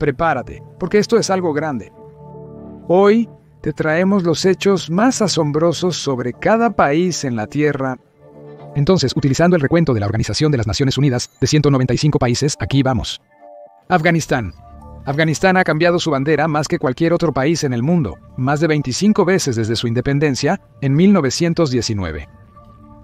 Prepárate, porque esto es algo grande. Hoy te traemos los hechos más asombrosos sobre cada país en la Tierra. Entonces, utilizando el recuento de la Organización de las Naciones Unidas de 195 países, aquí vamos. Afganistán. Afganistán ha cambiado su bandera más que cualquier otro país en el mundo, más de 25 veces desde su independencia en 1919.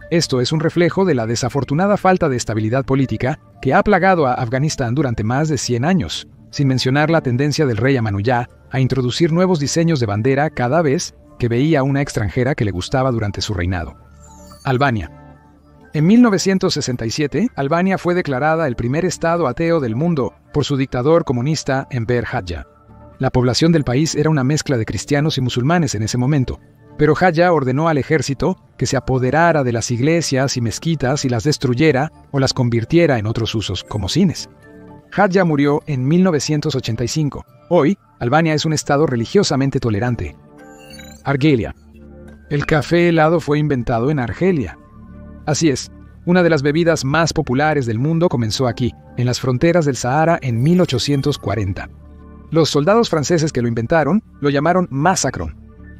Esto es un reflejo de la desafortunada falta de estabilidad política que ha plagado a Afganistán durante más de 100 años, sin mencionar la tendencia del rey Amanullah a introducir nuevos diseños de bandera cada vez que veía a una extranjera que le gustaba durante su reinado. Albania. En 1967, Albania fue declarada el primer estado ateo del mundo por su dictador comunista Enver Hoxha. La población del país era una mezcla de cristianos y musulmanes en ese momento, pero Hoxha ordenó al ejército que se apoderara de las iglesias y mezquitas y las destruyera o las convirtiera en otros usos, como cines. Hoxha murió en 1985. Hoy, Albania es un estado religiosamente tolerante. Argelia. El café helado fue inventado en Argelia. Así es, una de las bebidas más populares del mundo comenzó aquí, en las fronteras del Sahara en 1840. Los soldados franceses que lo inventaron lo llamaron massacron.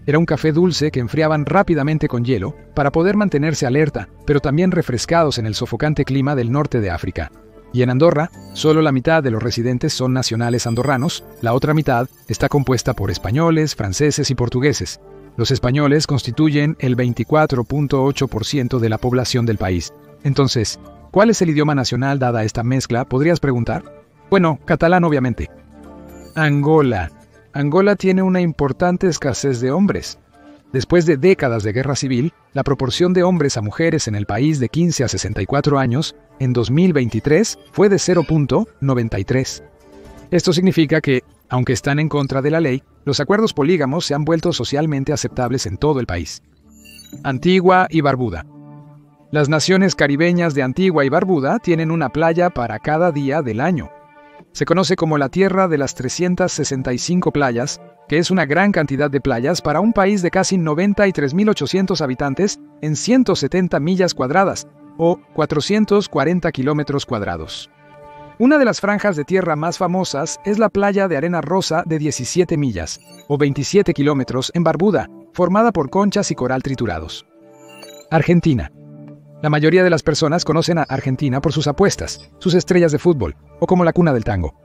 Era un café dulce que enfriaban rápidamente con hielo para poder mantenerse alerta, pero también refrescados en el sofocante clima del norte de África. Y en Andorra, solo la mitad de los residentes son nacionales andorranos, la otra mitad está compuesta por españoles, franceses y portugueses. Los españoles constituyen el 24.8% de la población del país. Entonces, ¿cuál es el idioma nacional dada esta mezcla? ¿Podrías preguntar? Bueno, catalán obviamente. Angola. Angola tiene una importante escasez de hombres. Después de décadas de guerra civil, la proporción de hombres a mujeres en el país de 15 a 64 años, en 2023, fue de 0.93. Esto significa que, aunque están en contra de la ley, los acuerdos polígamos se han vuelto socialmente aceptables en todo el país. Antigua y Barbuda. Las naciones caribeñas de Antigua y Barbuda tienen una playa para cada día del año. Se conoce como la Tierra de las 365 playas, que es una gran cantidad de playas para un país de casi 93.800 habitantes en 170 millas cuadradas, o 440 kilómetros cuadrados. Una de las franjas de tierra más famosas es la playa de arena rosa de 17 millas, o 27 kilómetros en Barbuda, formada por conchas y coral triturados. Argentina. La mayoría de las personas conocen a Argentina por sus apuestas, sus estrellas de fútbol, o como la cuna del tango.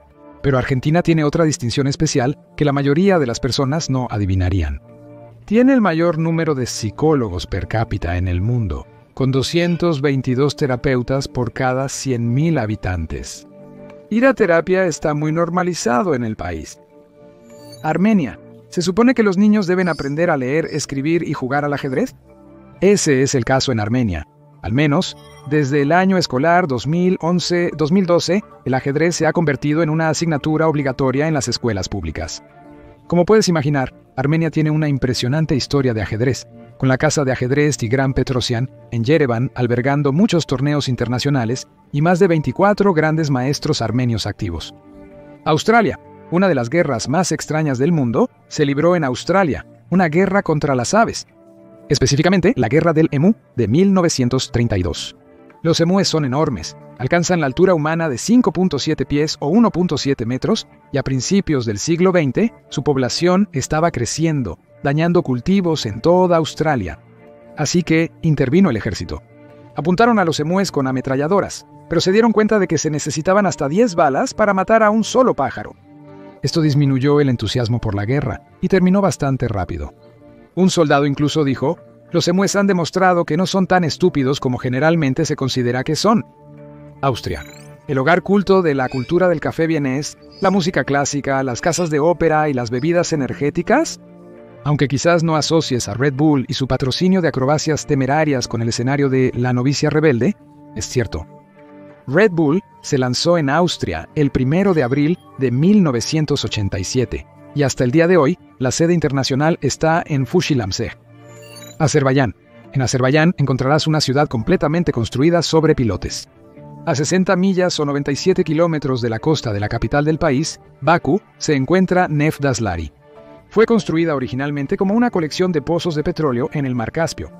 Pero Argentina tiene otra distinción especial que la mayoría de las personas no adivinarían. Tiene el mayor número de psicólogos per cápita en el mundo, con 222 terapeutas por cada 100.000 habitantes. Ir a terapia está muy normalizado en el país. Armenia. ¿Se supone que los niños deben aprender a leer, escribir y jugar al ajedrez? Ese es el caso en Armenia. Al menos, desde el año escolar 2011-2012, el ajedrez se ha convertido en una asignatura obligatoria en las escuelas públicas. Como puedes imaginar, Armenia tiene una impresionante historia de ajedrez, con la casa de ajedrez Tigran Petrosyan en Yerevan albergando muchos torneos internacionales y más de 24 grandes maestros armenios activos. Australia, una de las guerras más extrañas del mundo, se libró en Australia, una guerra contra las aves. Específicamente, la Guerra del Emú de 1932. Los emúes son enormes, alcanzan la altura humana de 5.7 pies o 1.7 metros, y a principios del siglo XX, su población estaba creciendo, dañando cultivos en toda Australia. Así que intervino el ejército. Apuntaron a los emúes con ametralladoras, pero se dieron cuenta de que se necesitaban hasta 10 balas para matar a un solo pájaro. Esto disminuyó el entusiasmo por la guerra y terminó bastante rápido. Un soldado incluso dijo: los emúes han demostrado que no son tan estúpidos como generalmente se considera que son. Austria, el hogar culto de la cultura del café vienés, la música clásica, las casas de ópera y las bebidas energéticas. Aunque quizás no asocies a Red Bull y su patrocinio de acrobacias temerarias con el escenario de La novicia rebelde, es cierto. Red Bull se lanzó en Austria el 1 de abril de 1987 y hasta el día de hoy la sede internacional está en Fujilamseh. Azerbaiyán. En Azerbaiyán encontrarás una ciudad completamente construida sobre pilotes. A 60 millas o 97 kilómetros de la costa de la capital del país, Bakú, se encuentra Neft Dazlari. Fue construida originalmente como una colección de pozos de petróleo en el Mar Caspio.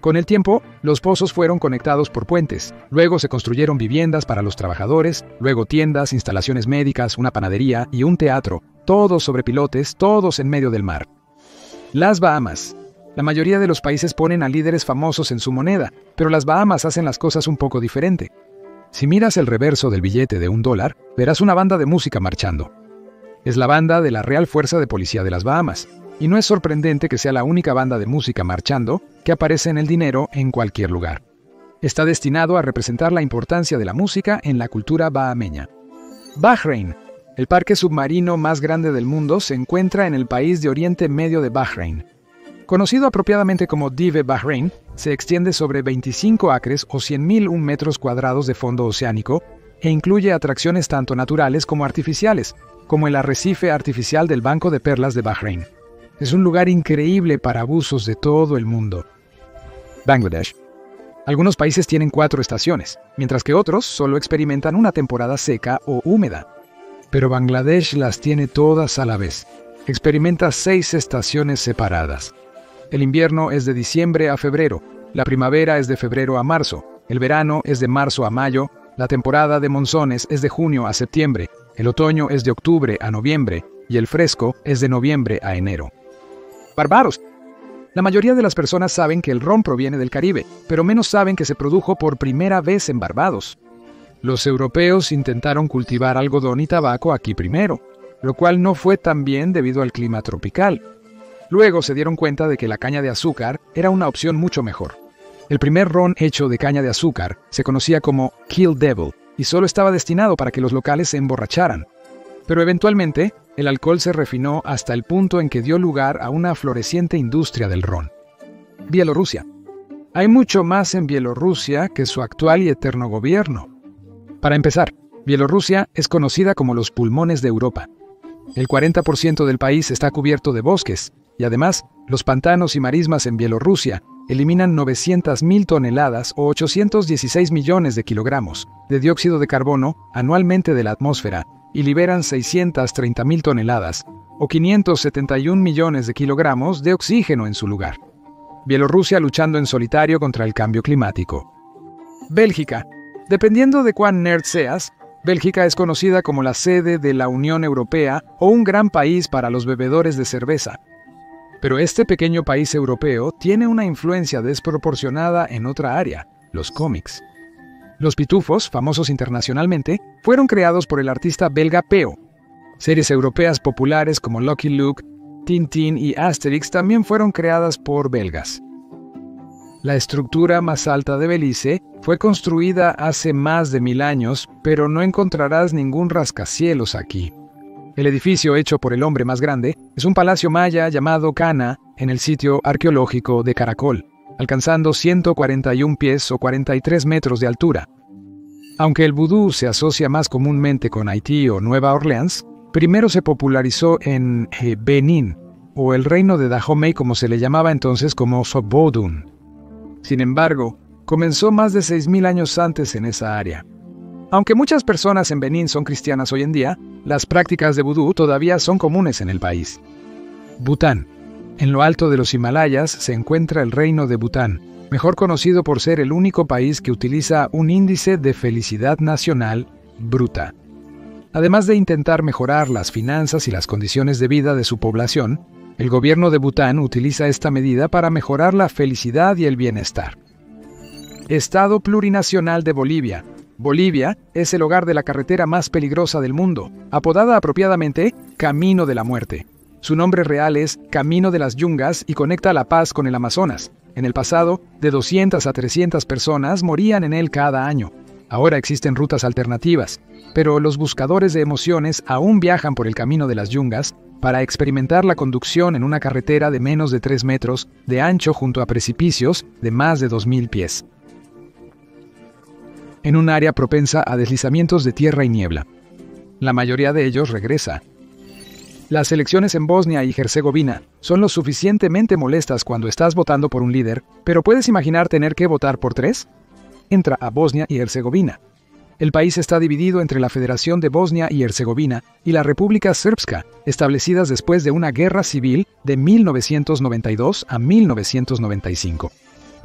Con el tiempo, los pozos fueron conectados por puentes, luego se construyeron viviendas para los trabajadores, luego tiendas, instalaciones médicas, una panadería y un teatro, todos sobre pilotes, todos en medio del mar. Las Bahamas. La mayoría de los países ponen a líderes famosos en su moneda, pero las Bahamas hacen las cosas un poco diferente. Si miras el reverso del billete de $1, verás una banda de música marchando. Es la banda de la Real Fuerza de Policía de las Bahamas, y no es sorprendente que sea la única banda de música marchando que aparece en el dinero en cualquier lugar. Está destinado a representar la importancia de la música en la cultura bahameña. Bahrein. El parque submarino más grande del mundo se encuentra en el país de Oriente Medio de Bahrein. Conocido apropiadamente como Dive Bahrein, se extiende sobre 25 acres o 100.001 metros cuadrados de fondo oceánico e incluye atracciones tanto naturales como artificiales, como el arrecife artificial del Banco de Perlas de Bahrein. Es un lugar increíble para buzos de todo el mundo. Bangladesh. Algunos países tienen 4 estaciones, mientras que otros solo experimentan una temporada seca o húmeda. Pero Bangladesh las tiene todas a la vez. Experimenta 6 estaciones separadas. El invierno es de diciembre a febrero, la primavera es de febrero a marzo, el verano es de marzo a mayo, la temporada de monzones es de junio a septiembre, el otoño es de octubre a noviembre y el fresco es de noviembre a enero. Barbados. La mayoría de las personas saben que el ron proviene del Caribe, pero menos saben que se produjo por primera vez en Barbados. Los europeos intentaron cultivar algodón y tabaco aquí primero, lo cual no fue tan bien debido al clima tropical. Luego se dieron cuenta de que la caña de azúcar era una opción mucho mejor. El primer ron hecho de caña de azúcar se conocía como Kill Devil y solo estaba destinado para que los locales se emborracharan. Pero eventualmente, el alcohol se refinó hasta el punto en que dio lugar a una floreciente industria del ron. Bielorrusia. Hay mucho más en Bielorrusia que su actual y eterno gobierno. Para empezar, Bielorrusia es conocida como los pulmones de Europa. El 40% del país está cubierto de bosques, y además, los pantanos y marismas en Bielorrusia eliminan 900.000 toneladas o 816 millones de kilogramos de dióxido de carbono anualmente de la atmósfera y liberan 630.000 toneladas o 571 millones de kilogramos de oxígeno en su lugar. Bielorrusia luchando en solitario contra el cambio climático. Bélgica. Dependiendo de cuán nerd seas, Bélgica es conocida como la sede de la Unión Europea o un gran país para los bebedores de cerveza. Pero este pequeño país europeo tiene una influencia desproporcionada en otra área, los cómics. Los pitufos, famosos internacionalmente, fueron creados por el artista belga Peo. Series europeas populares como Lucky Luke, Tintín y Asterix también fueron creadas por belgas. La estructura más alta de Belice fue construida hace más de 1000 años, pero no encontrarás ningún rascacielos aquí. El edificio hecho por el hombre más grande es un palacio maya llamado Cana en el sitio arqueológico de Caracol, alcanzando 141 pies o 43 metros de altura. Aunque el vudú se asocia más comúnmente con Haití o Nueva Orleans, primero se popularizó en Benín, o el reino de Dahomey como se le llamaba entonces como Sobodun. Sin embargo, comenzó más de 6.000 años antes en esa área. Aunque muchas personas en Benín son cristianas hoy en día, las prácticas de vudú todavía son comunes en el país. Bután. En lo alto de los Himalayas se encuentra el reino de Bután, mejor conocido por ser el único país que utiliza un índice de felicidad nacional bruta. Además de intentar mejorar las finanzas y las condiciones de vida de su población, el gobierno de Bután utiliza esta medida para mejorar la felicidad y el bienestar. Estado plurinacional de Bolivia. Bolivia es el hogar de la carretera más peligrosa del mundo, apodada apropiadamente Camino de la Muerte. Su nombre real es Camino de las Yungas y conecta La Paz con el Amazonas. En el pasado, de 200 a 300 personas morían en él cada año. Ahora existen rutas alternativas, pero los buscadores de emociones aún viajan por el Camino de las Yungas para experimentar la conducción en una carretera de menos de 3 metros de ancho junto a precipicios de más de 2.000 pies. En un área propensa a deslizamientos de tierra y niebla. La mayoría de ellos regresa. Las elecciones en Bosnia y Herzegovina son lo suficientemente molestas cuando estás votando por un líder, pero ¿puedes imaginar tener que votar por 3? Entra a Bosnia y Herzegovina. El país está dividido entre la Federación de Bosnia y Herzegovina y la República Srpska, establecidas después de una guerra civil de 1992 a 1995.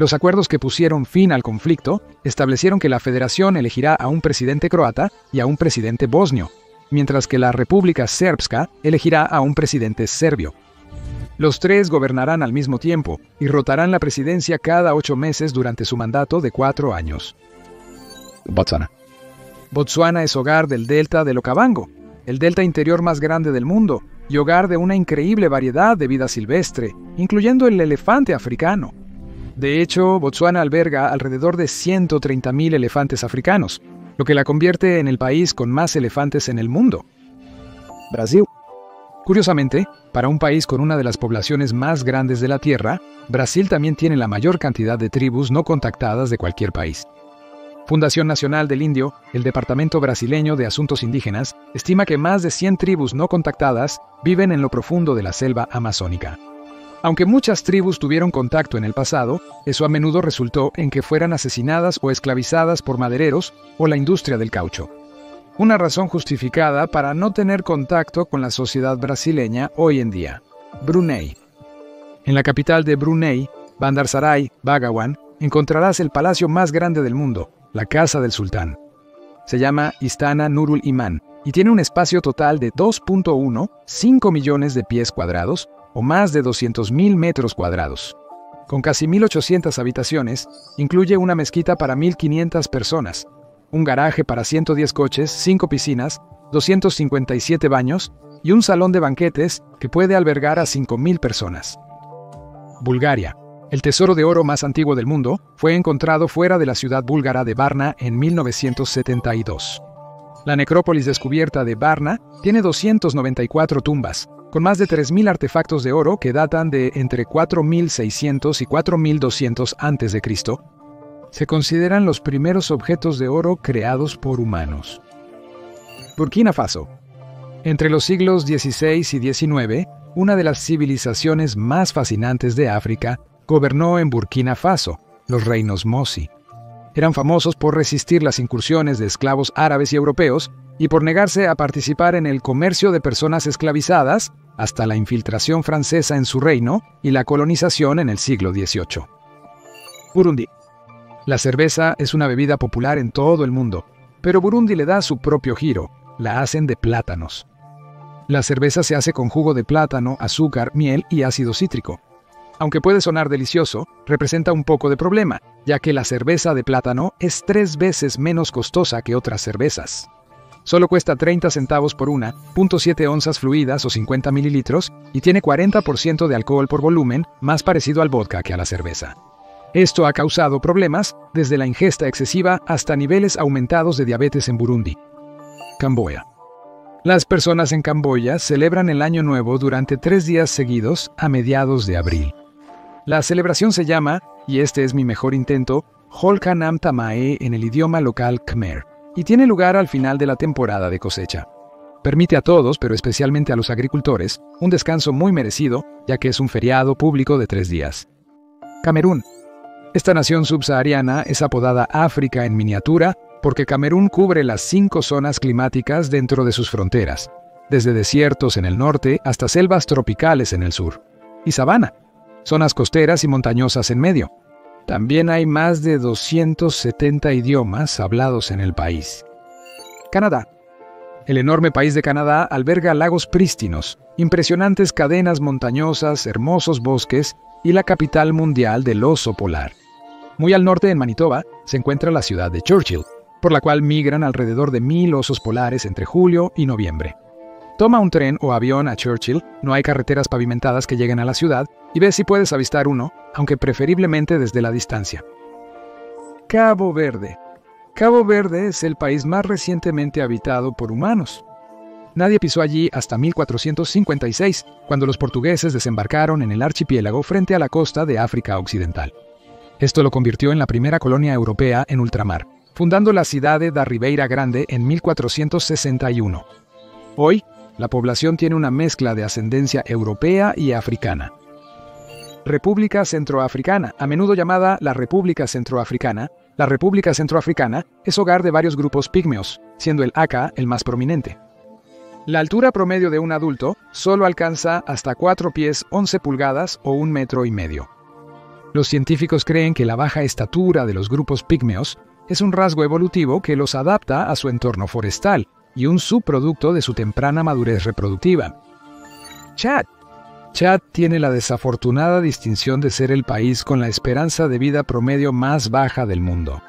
Los acuerdos que pusieron fin al conflicto establecieron que la federación elegirá a un presidente croata y a un presidente bosnio, mientras que la República Srpska elegirá a un presidente serbio. Los tres gobernarán al mismo tiempo y rotarán la presidencia cada 8 meses durante su mandato de 4 años. Botsuana. Botsuana es hogar del delta del Okavango, el delta interior más grande del mundo, y hogar de una increíble variedad de vida silvestre, incluyendo el elefante africano. De hecho, Botsuana alberga alrededor de 130.000 elefantes africanos, lo que la convierte en el país con más elefantes en el mundo. Brasil. Curiosamente, para un país con una de las poblaciones más grandes de la Tierra, Brasil también tiene la mayor cantidad de tribus no contactadas de cualquier país. Fundación Nacional del Indio, el Departamento Brasileño de Asuntos Indígenas, estima que más de 100 tribus no contactadas viven en lo profundo de la selva amazónica. Aunque muchas tribus tuvieron contacto en el pasado, eso a menudo resultó en que fueran asesinadas o esclavizadas por madereros o la industria del caucho. Una razón justificada para no tener contacto con la sociedad brasileña hoy en día. Brunei. En la capital de Brunei, Bandar Seri Begawan, encontrarás el palacio más grande del mundo, la Casa del Sultán. Se llama Istana Nurul Iman y tiene un espacio total de 2.15 millones de pies cuadrados o más de 200.000 metros cuadrados. Con casi 1.800 habitaciones, incluye una mezquita para 1.500 personas, un garaje para 110 coches, 5 piscinas, 257 baños y un salón de banquetes que puede albergar a 5.000 personas. Bulgaria. El tesoro de oro más antiguo del mundo fue encontrado fuera de la ciudad búlgara de Varna en 1972. La necrópolis descubierta de Varna tiene 294 tumbas, con más de 3.000 artefactos de oro que datan de entre 4.600 y 4.200 a.C. Se consideran los primeros objetos de oro creados por humanos. Burkina Faso. Entre los siglos XVI y XIX, una de las civilizaciones más fascinantes de África gobernó en Burkina Faso, los reinos Mossi. Eran famosos por resistir las incursiones de esclavos árabes y europeos y por negarse a participar en el comercio de personas esclavizadas hasta la infiltración francesa en su reino y la colonización en el siglo XVIII. Burundi. La cerveza es una bebida popular en todo el mundo, pero Burundi le da su propio giro, la hacen de plátanos. La cerveza se hace con jugo de plátano, azúcar, miel y ácido cítrico. Aunque puede sonar delicioso, representa un poco de problema, ya que la cerveza de plátano es 3 veces menos costosa que otras cervezas. Solo cuesta 30 centavos por una, 0.7 onzas fluidas o 50 mililitros, y tiene 40% de alcohol por volumen, más parecido al vodka que a la cerveza. Esto ha causado problemas desde la ingesta excesiva hasta niveles aumentados de diabetes en Burundi. Camboya. Las personas en Camboya celebran el Año Nuevo durante 3 días seguidos a mediados de abril. La celebración se llama, y este es mi mejor intento, Holkanam Tamae en el idioma local Khmer, y tiene lugar al final de la temporada de cosecha. Permite a todos, pero especialmente a los agricultores, un descanso muy merecido, ya que es un feriado público de 3 días. Camerún. Esta nación subsahariana es apodada África en miniatura porque Camerún cubre las 5 zonas climáticas dentro de sus fronteras, desde desiertos en el norte hasta selvas tropicales en el sur, y sabana, zonas costeras y montañosas en medio. También hay más de 270 idiomas hablados en el país. Canadá. El enorme país de Canadá alberga lagos prístinos, impresionantes cadenas montañosas, hermosos bosques y la capital mundial del oso polar. Muy al norte, en Manitoba, se encuentra la ciudad de Churchill, por la cual migran alrededor de 1.000 osos polares entre julio y noviembre. Toma un tren o avión a Churchill, no hay carreteras pavimentadas que lleguen a la ciudad, y ve si puedes avistar uno, aunque preferiblemente desde la distancia. Cabo Verde. Cabo Verde es el país más recientemente habitado por humanos. Nadie pisó allí hasta 1456, cuando los portugueses desembarcaron en el archipiélago frente a la costa de África Occidental. Esto lo convirtió en la primera colonia europea en ultramar, fundando la Cidade da Ribeira Grande en 1461. Hoy, la población tiene una mezcla de ascendencia europea y africana. República Centroafricana, a menudo llamada la República Centroafricana, la República Centroafricana es hogar de varios grupos pigmeos, siendo el Aka el más prominente. La altura promedio de un adulto solo alcanza hasta 4 pies 11 pulgadas o 1,5 metros. Los científicos creen que la baja estatura de los grupos pigmeos es un rasgo evolutivo que los adapta a su entorno forestal y un subproducto de su temprana madurez reproductiva. Chad. Chad tiene la desafortunada distinción de ser el país con la esperanza de vida promedio más baja del mundo.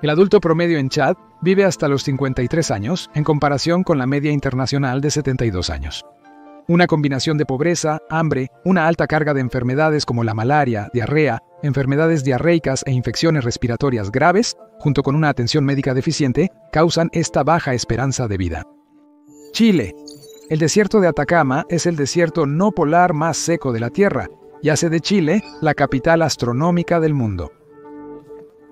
El adulto promedio en Chad vive hasta los 53 años, en comparación con la media internacional de 72 años. Una combinación de pobreza, hambre, una alta carga de enfermedades como la malaria, diarrea, enfermedades diarreicas e infecciones respiratorias graves, junto con una atención médica deficiente, causan esta baja esperanza de vida. Chile. El desierto de Atacama es el desierto no polar más seco de la Tierra y hace de Chile la capital astronómica del mundo.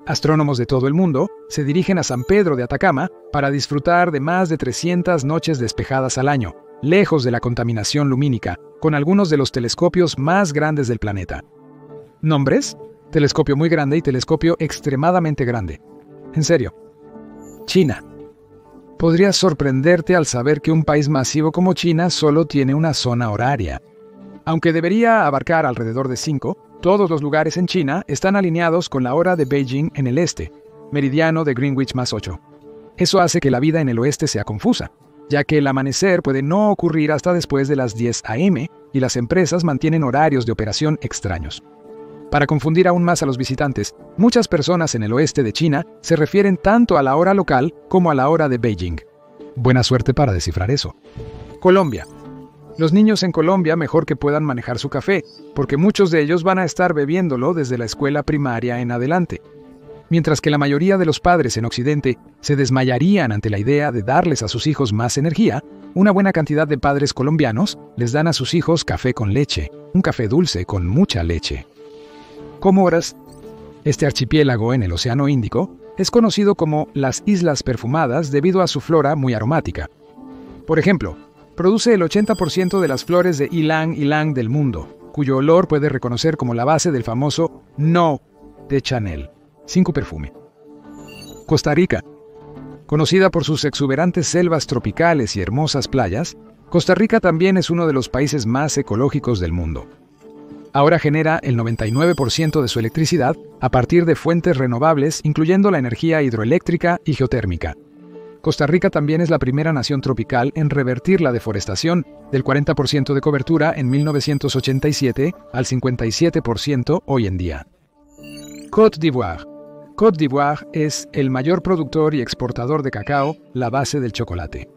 Astrónomos de todo el mundo se dirigen a San Pedro de Atacama para disfrutar de más de 300 noches despejadas al año, lejos de la contaminación lumínica, con algunos de los telescopios más grandes del planeta. ¿Nombres? Telescopio muy grande y telescopio extremadamente grande. En serio. China. Podrías sorprenderte al saber que un país masivo como China solo tiene una zona horaria. Aunque debería abarcar alrededor de 5, todos los lugares en China están alineados con la hora de Beijing en el este, meridiano de Greenwich +8. Eso hace que la vida en el oeste sea confusa, ya que el amanecer puede no ocurrir hasta después de las 10 a.m. y las empresas mantienen horarios de operación extraños. Para confundir aún más a los visitantes, muchas personas en el oeste de China se refieren tanto a la hora local como a la hora de Beijing. Buena suerte para descifrar eso. Colombia. Los niños en Colombia mejor que puedan manejar su café, porque muchos de ellos van a estar bebiéndolo desde la escuela primaria en adelante. Mientras que la mayoría de los padres en Occidente se desmayarían ante la idea de darles a sus hijos más energía, una buena cantidad de padres colombianos les dan a sus hijos café con leche, un café dulce con mucha leche. Comoras. Este archipiélago en el Océano Índico es conocido como las Islas Perfumadas debido a su flora muy aromática. Por ejemplo, produce el 80% de las flores de ylang ylang del mundo, cuyo olor puede reconocer como la base del famoso No de Chanel, 5 perfume. Costa Rica. Conocida por sus exuberantes selvas tropicales y hermosas playas, Costa Rica también es uno de los países más ecológicos del mundo. Ahora genera el 99% de su electricidad a partir de fuentes renovables, incluyendo la energía hidroeléctrica y geotérmica. Costa Rica también es la primera nación tropical en revertir la deforestación del 40% de cobertura en 1987 al 57% hoy en día. Côte d'Ivoire. Côte d'Ivoire es el mayor productor y exportador de cacao, la base del chocolate.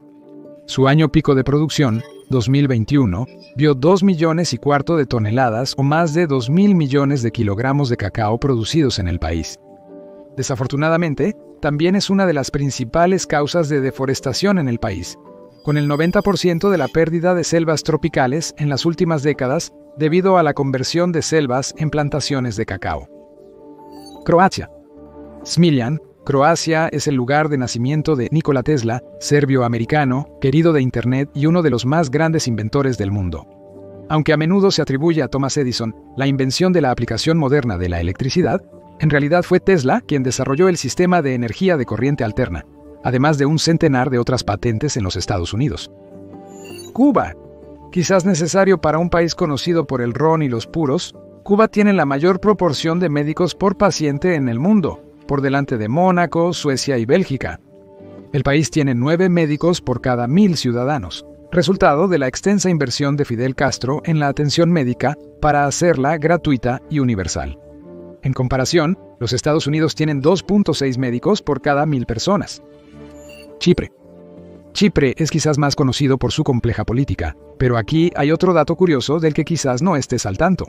Su año pico de producción, 2021, vio 2,25 millones de toneladas o más de 2,000 millones de kilogramos de cacao producidos en el país. Desafortunadamente, también es una de las principales causas de deforestación en el país, con el 90% de la pérdida de selvas tropicales en las últimas décadas debido a la conversión de selvas en plantaciones de cacao. Croacia. Smiljan, Croacia es el lugar de nacimiento de Nikola Tesla, serbio-americano, querido de Internet y uno de los más grandes inventores del mundo. Aunque a menudo se atribuye a Thomas Edison la invención de la aplicación moderna de la electricidad, en realidad fue Tesla quien desarrolló el sistema de energía de corriente alterna, además de un centenar de otras patentes en los Estados Unidos. Cuba. Quizás necesario para un país conocido por el ron y los puros, Cuba tiene la mayor proporción de médicos por paciente en el mundo, por delante de Mónaco, Suecia y Bélgica. El país tiene 9 médicos por cada 1,000 ciudadanos, resultado de la extensa inversión de Fidel Castro en la atención médica para hacerla gratuita y universal. En comparación, los Estados Unidos tienen 2,6 médicos por cada 1,000 personas. Chipre. Chipre es quizás más conocido por su compleja política, pero aquí hay otro dato curioso del que quizás no estés al tanto.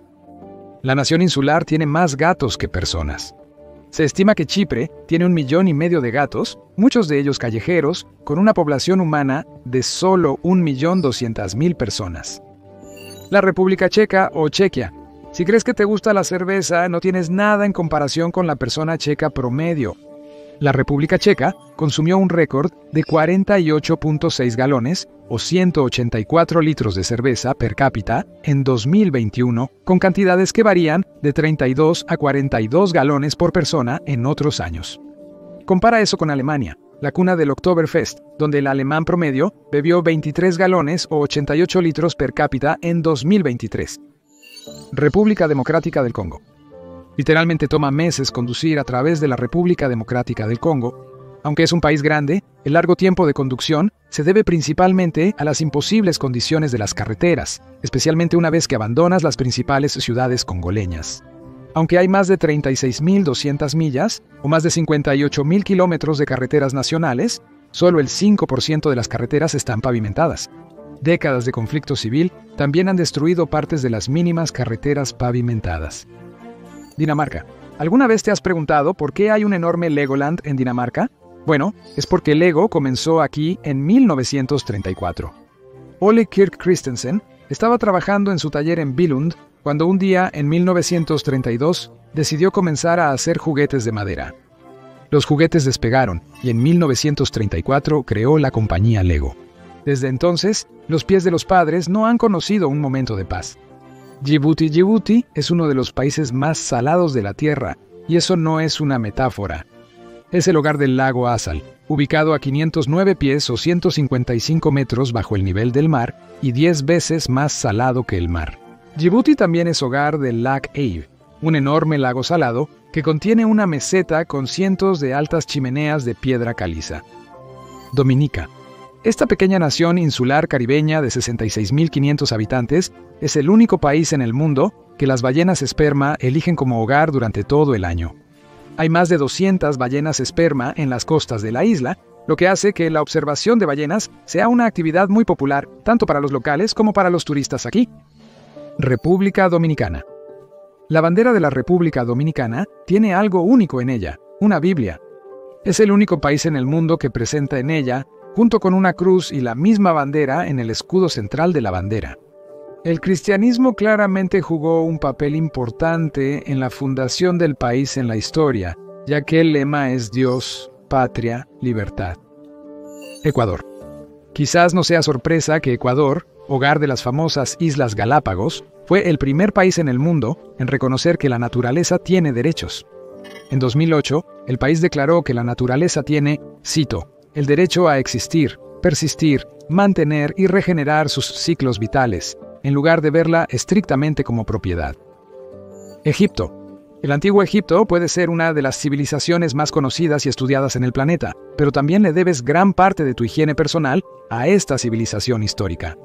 La nación insular tiene más gatos que personas. Se estima que Chipre tiene 1,5 millones de gatos, muchos de ellos callejeros, con una población humana de solo 1,200,000 personas. La República Checa o Chequia. Si crees que te gusta la cerveza, no tienes nada en comparación con la persona checa promedio. La República Checa consumió un récord de 48,6 galones o 184 litros de cerveza per cápita en 2021, con cantidades que varían de 32 a 42 galones por persona en otros años. Compara eso con Alemania, la cuna del Oktoberfest, donde el alemán promedio bebió 23 galones o 88 litros per cápita en 2023. República Democrática del Congo. Literalmente toma meses conducir a través de la República Democrática del Congo. Aunque es un país grande, el largo tiempo de conducción se debe principalmente a las imposibles condiciones de las carreteras, especialmente una vez que abandonas las principales ciudades congoleñas. Aunque hay más de 36.200 millas o más de 58.000 kilómetros de carreteras nacionales, solo el 5% de las carreteras están pavimentadas. Décadas de conflicto civil también han destruido partes de las mínimas carreteras pavimentadas. Dinamarca. ¿Alguna vez te has preguntado por qué hay un enorme Legoland en Dinamarca? Bueno, es porque Lego comenzó aquí en 1934. Ole Kirk Christensen estaba trabajando en su taller en Billund cuando un día, en 1932, decidió comenzar a hacer juguetes de madera. Los juguetes despegaron y en 1934 creó la compañía Lego. Desde entonces, los pies de los padres no han conocido un momento de paz. Djibouti es uno de los países más salados de la Tierra, y eso no es una metáfora. Es el hogar del lago Assal, ubicado a 509 pies o 155 metros bajo el nivel del mar y 10 veces más salado que el mar. Djibouti también es hogar del Lac Eyre, un enorme lago salado que contiene una meseta con cientos de altas chimeneas de piedra caliza. Dominica. Esta pequeña nación insular caribeña de 66.500 habitantes es el único país en el mundo que las ballenas esperma eligen como hogar durante todo el año. Hay más de 200 ballenas esperma en las costas de la isla, lo que hace que la observación de ballenas sea una actividad muy popular tanto para los locales como para los turistas aquí. República Dominicana. La bandera de la República Dominicana tiene algo único en ella, una Biblia. Es el único país en el mundo que presenta en ella, junto con una cruz y la misma bandera en el escudo central de la bandera. El cristianismo claramente jugó un papel importante en la fundación del país en la historia, ya que el lema es Dios, patria, libertad. Ecuador. Quizás no sea sorpresa que Ecuador, hogar de las famosas Islas Galápagos, fue el primer país en el mundo en reconocer que la naturaleza tiene derechos. En 2008, el país declaró que la naturaleza tiene, cito, el derecho a existir, persistir, mantener y regenerar sus ciclos vitales, en lugar de verla estrictamente como propiedad. Egipto. El antiguo Egipto puede ser una de las civilizaciones más conocidas y estudiadas en el planeta, pero también le debes gran parte de tu higiene personal a esta civilización histórica.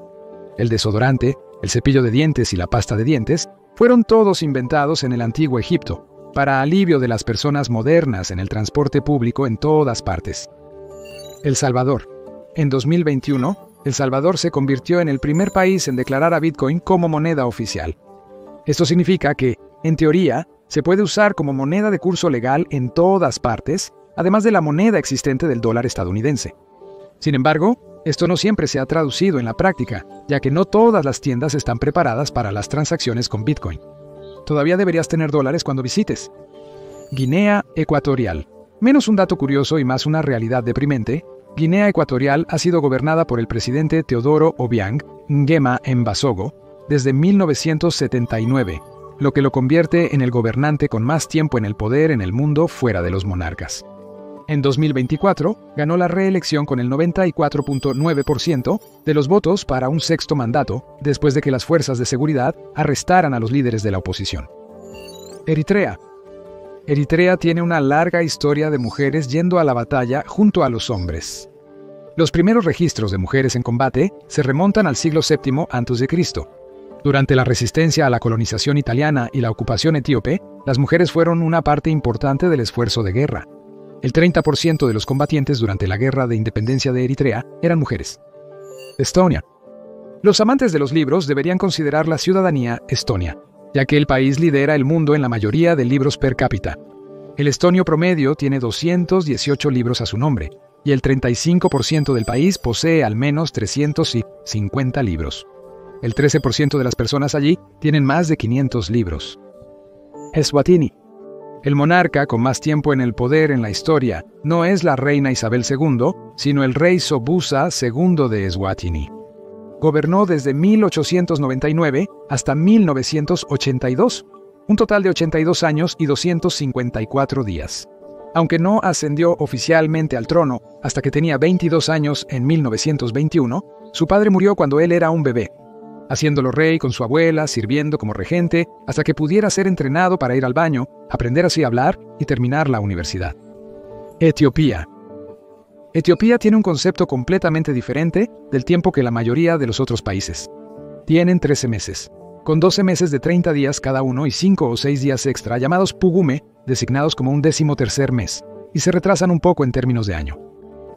El desodorante, el cepillo de dientes y la pasta de dientes fueron todos inventados en el antiguo Egipto, para alivio de las personas modernas en el transporte público en todas partes. El Salvador. En 2021, El Salvador se convirtió en el primer país en declarar a Bitcoin como moneda oficial. Esto significa que, en teoría, se puede usar como moneda de curso legal en todas partes, además de la moneda existente del dólar estadounidense. Sin embargo, esto no siempre se ha traducido en la práctica, ya que no todas las tiendas están preparadas para las transacciones con Bitcoin. Todavía deberías tener dólares cuando visites. Guinea Ecuatorial. Menos un dato curioso y más una realidad deprimente, Guinea Ecuatorial ha sido gobernada por el presidente Teodoro Obiang Nguema Mbasogo desde 1979, lo que lo convierte en el gobernante con más tiempo en el poder en el mundo fuera de los monarcas. En 2024, ganó la reelección con el 94.9% de los votos para un sexto mandato, después de que las fuerzas de seguridad arrestaran a los líderes de la oposición. Eritrea. Eritrea tiene una larga historia de mujeres yendo a la batalla junto a los hombres. Los primeros registros de mujeres en combate se remontan al siglo VII a.C. Durante la resistencia a la colonización italiana y la ocupación etíope, las mujeres fueron una parte importante del esfuerzo de guerra. El 30% de los combatientes durante la Guerra de Independencia de Eritrea eran mujeres. Estonia. Los amantes de los libros deberían considerar la ciudadanía estonia, ya que el país lidera el mundo en la mayoría de libros per cápita. El estonio promedio tiene 218 libros a su nombre, y el 35% del país posee al menos 350 libros. El 13% de las personas allí tienen más de 500 libros. Eswatini. El monarca con más tiempo en el poder en la historia no es la reina Isabel II, sino el rey Sobusa II de Eswatini. Gobernó desde 1899 hasta 1982, un total de 82 años y 254 días. Aunque no ascendió oficialmente al trono hasta que tenía 22 años en 1921, su padre murió cuando él era un bebé. haciéndolo rey con su abuela, sirviendo como regente, hasta que pudiera ser entrenado para ir al baño, aprender así a hablar y terminar la universidad. Etiopía. Etiopía tiene un concepto completamente diferente del tiempo que la mayoría de los otros países. Tienen 13 meses, con 12 meses de 30 días cada uno y 5 o 6 días extra llamados pugume, designados como un 13º mes, y se retrasan un poco en términos de año.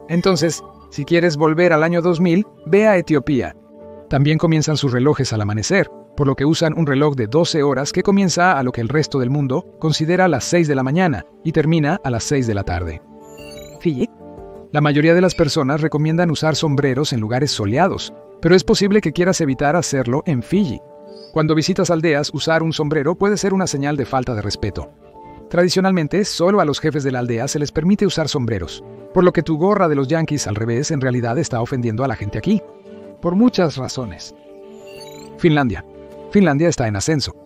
Entonces, si quieres volver al año 2000, ve a Etiopía. También comienzan sus relojes al amanecer, por lo que usan un reloj de 12 horas que comienza a lo que el resto del mundo considera las 6 de la mañana y termina a las 6 de la tarde. Fiji. La mayoría de las personas recomiendan usar sombreros en lugares soleados, pero es posible que quieras evitar hacerlo en Fiji. Cuando visitas aldeas, usar un sombrero puede ser una señal de falta de respeto. Tradicionalmente, solo a los jefes de la aldea se les permite usar sombreros, por lo que tu gorra de los Yankees al revés en realidad está ofendiendo a la gente aquí. Por muchas razones. Finlandia. Finlandia está en ascenso.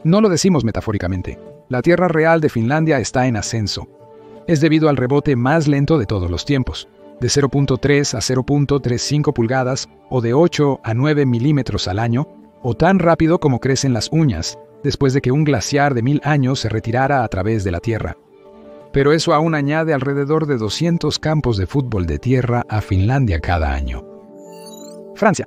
No lo decimos metafóricamente. La tierra real de Finlandia está en ascenso. Es debido al rebote más lento de todos los tiempos, de 0.3 a 0.35 pulgadas o de 8 a 9 milímetros al año, o tan rápido como crecen las uñas, después de que un glaciar de 1000 años se retirara a través de la Tierra. Pero eso aún añade alrededor de 200 campos de fútbol de tierra a Finlandia cada año. Francia.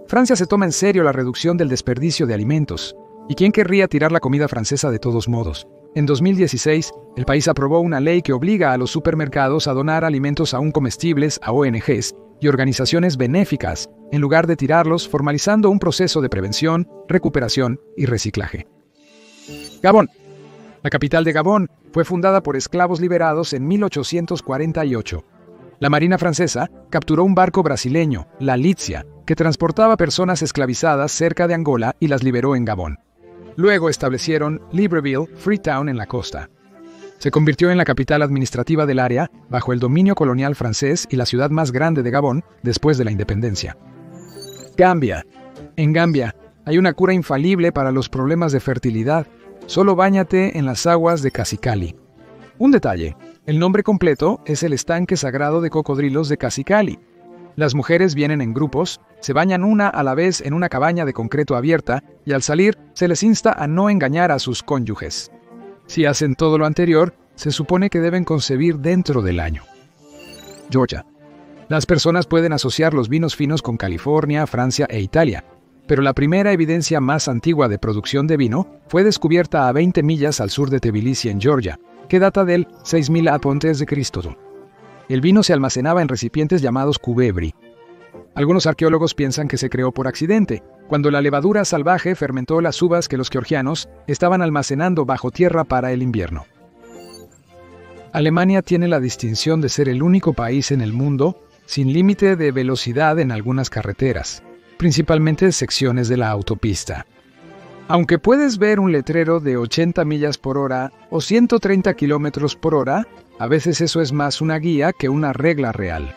Francia se toma en serio la reducción del desperdicio de alimentos. ¿Y quién querría tirar la comida francesa de todos modos? En 2016, el país aprobó una ley que obliga a los supermercados a donar alimentos aún comestibles a ONGs y organizaciones benéficas, en lugar de tirarlos, formalizando un proceso de prevención, recuperación y reciclaje. Gabón. La capital de Gabón fue fundada por esclavos liberados en 1848. La Marina francesa capturó un barco brasileño, la Lizia, que transportaba personas esclavizadas cerca de Angola y las liberó en Gabón. Luego establecieron Libreville, Freetown en la costa. Se convirtió en la capital administrativa del área bajo el dominio colonial francés y la ciudad más grande de Gabón después de la independencia. Gambia. En Gambia hay una cura infalible para los problemas de fertilidad. Solo báñate en las aguas de Kasikali. Un detalle. El nombre completo es el estanque sagrado de cocodrilos de Kasikali. Las mujeres vienen en grupos, se bañan una a la vez en una cabaña de concreto abierta y al salir se les insta a no engañar a sus cónyuges. Si hacen todo lo anterior, se supone que deben concebir dentro del año. Georgia. Las personas pueden asociar los vinos finos con California, Francia e Italia, pero la primera evidencia más antigua de producción de vino fue descubierta a 20 millas al sur de Tbilisi en Georgia, que data del 6000 a.C. El vino se almacenaba en recipientes llamados cubebri. Algunos arqueólogos piensan que se creó por accidente, cuando la levadura salvaje fermentó las uvas que los georgianos estaban almacenando bajo tierra para el invierno. Alemania tiene la distinción de ser el único país en el mundo sin límite de velocidad en algunas carreteras, principalmente secciones de la autopista. Aunque puedes ver un letrero de 80 millas por hora o 130 kilómetros por hora, a veces eso es más una guía que una regla real.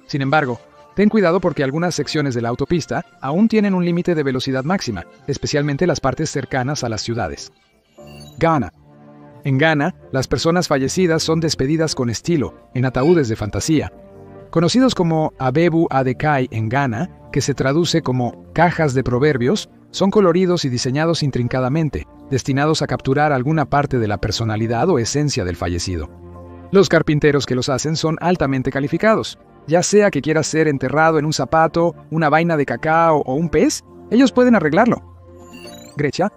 Sin embargo, ten cuidado porque algunas secciones de la autopista aún tienen un límite de velocidad máxima, especialmente las partes cercanas a las ciudades. Ghana. En Ghana, las personas fallecidas son despedidas con estilo, en ataúdes de fantasía. Conocidos como Abebu Adekai en Ghana, que se traduce como cajas de proverbios, son coloridos y diseñados intrincadamente, destinados a capturar alguna parte de la personalidad o esencia del fallecido. Los carpinteros que los hacen son altamente calificados. Ya sea que quieras ser enterrado en un zapato, una vaina de cacao o un pez, ellos pueden arreglarlo. Grecia.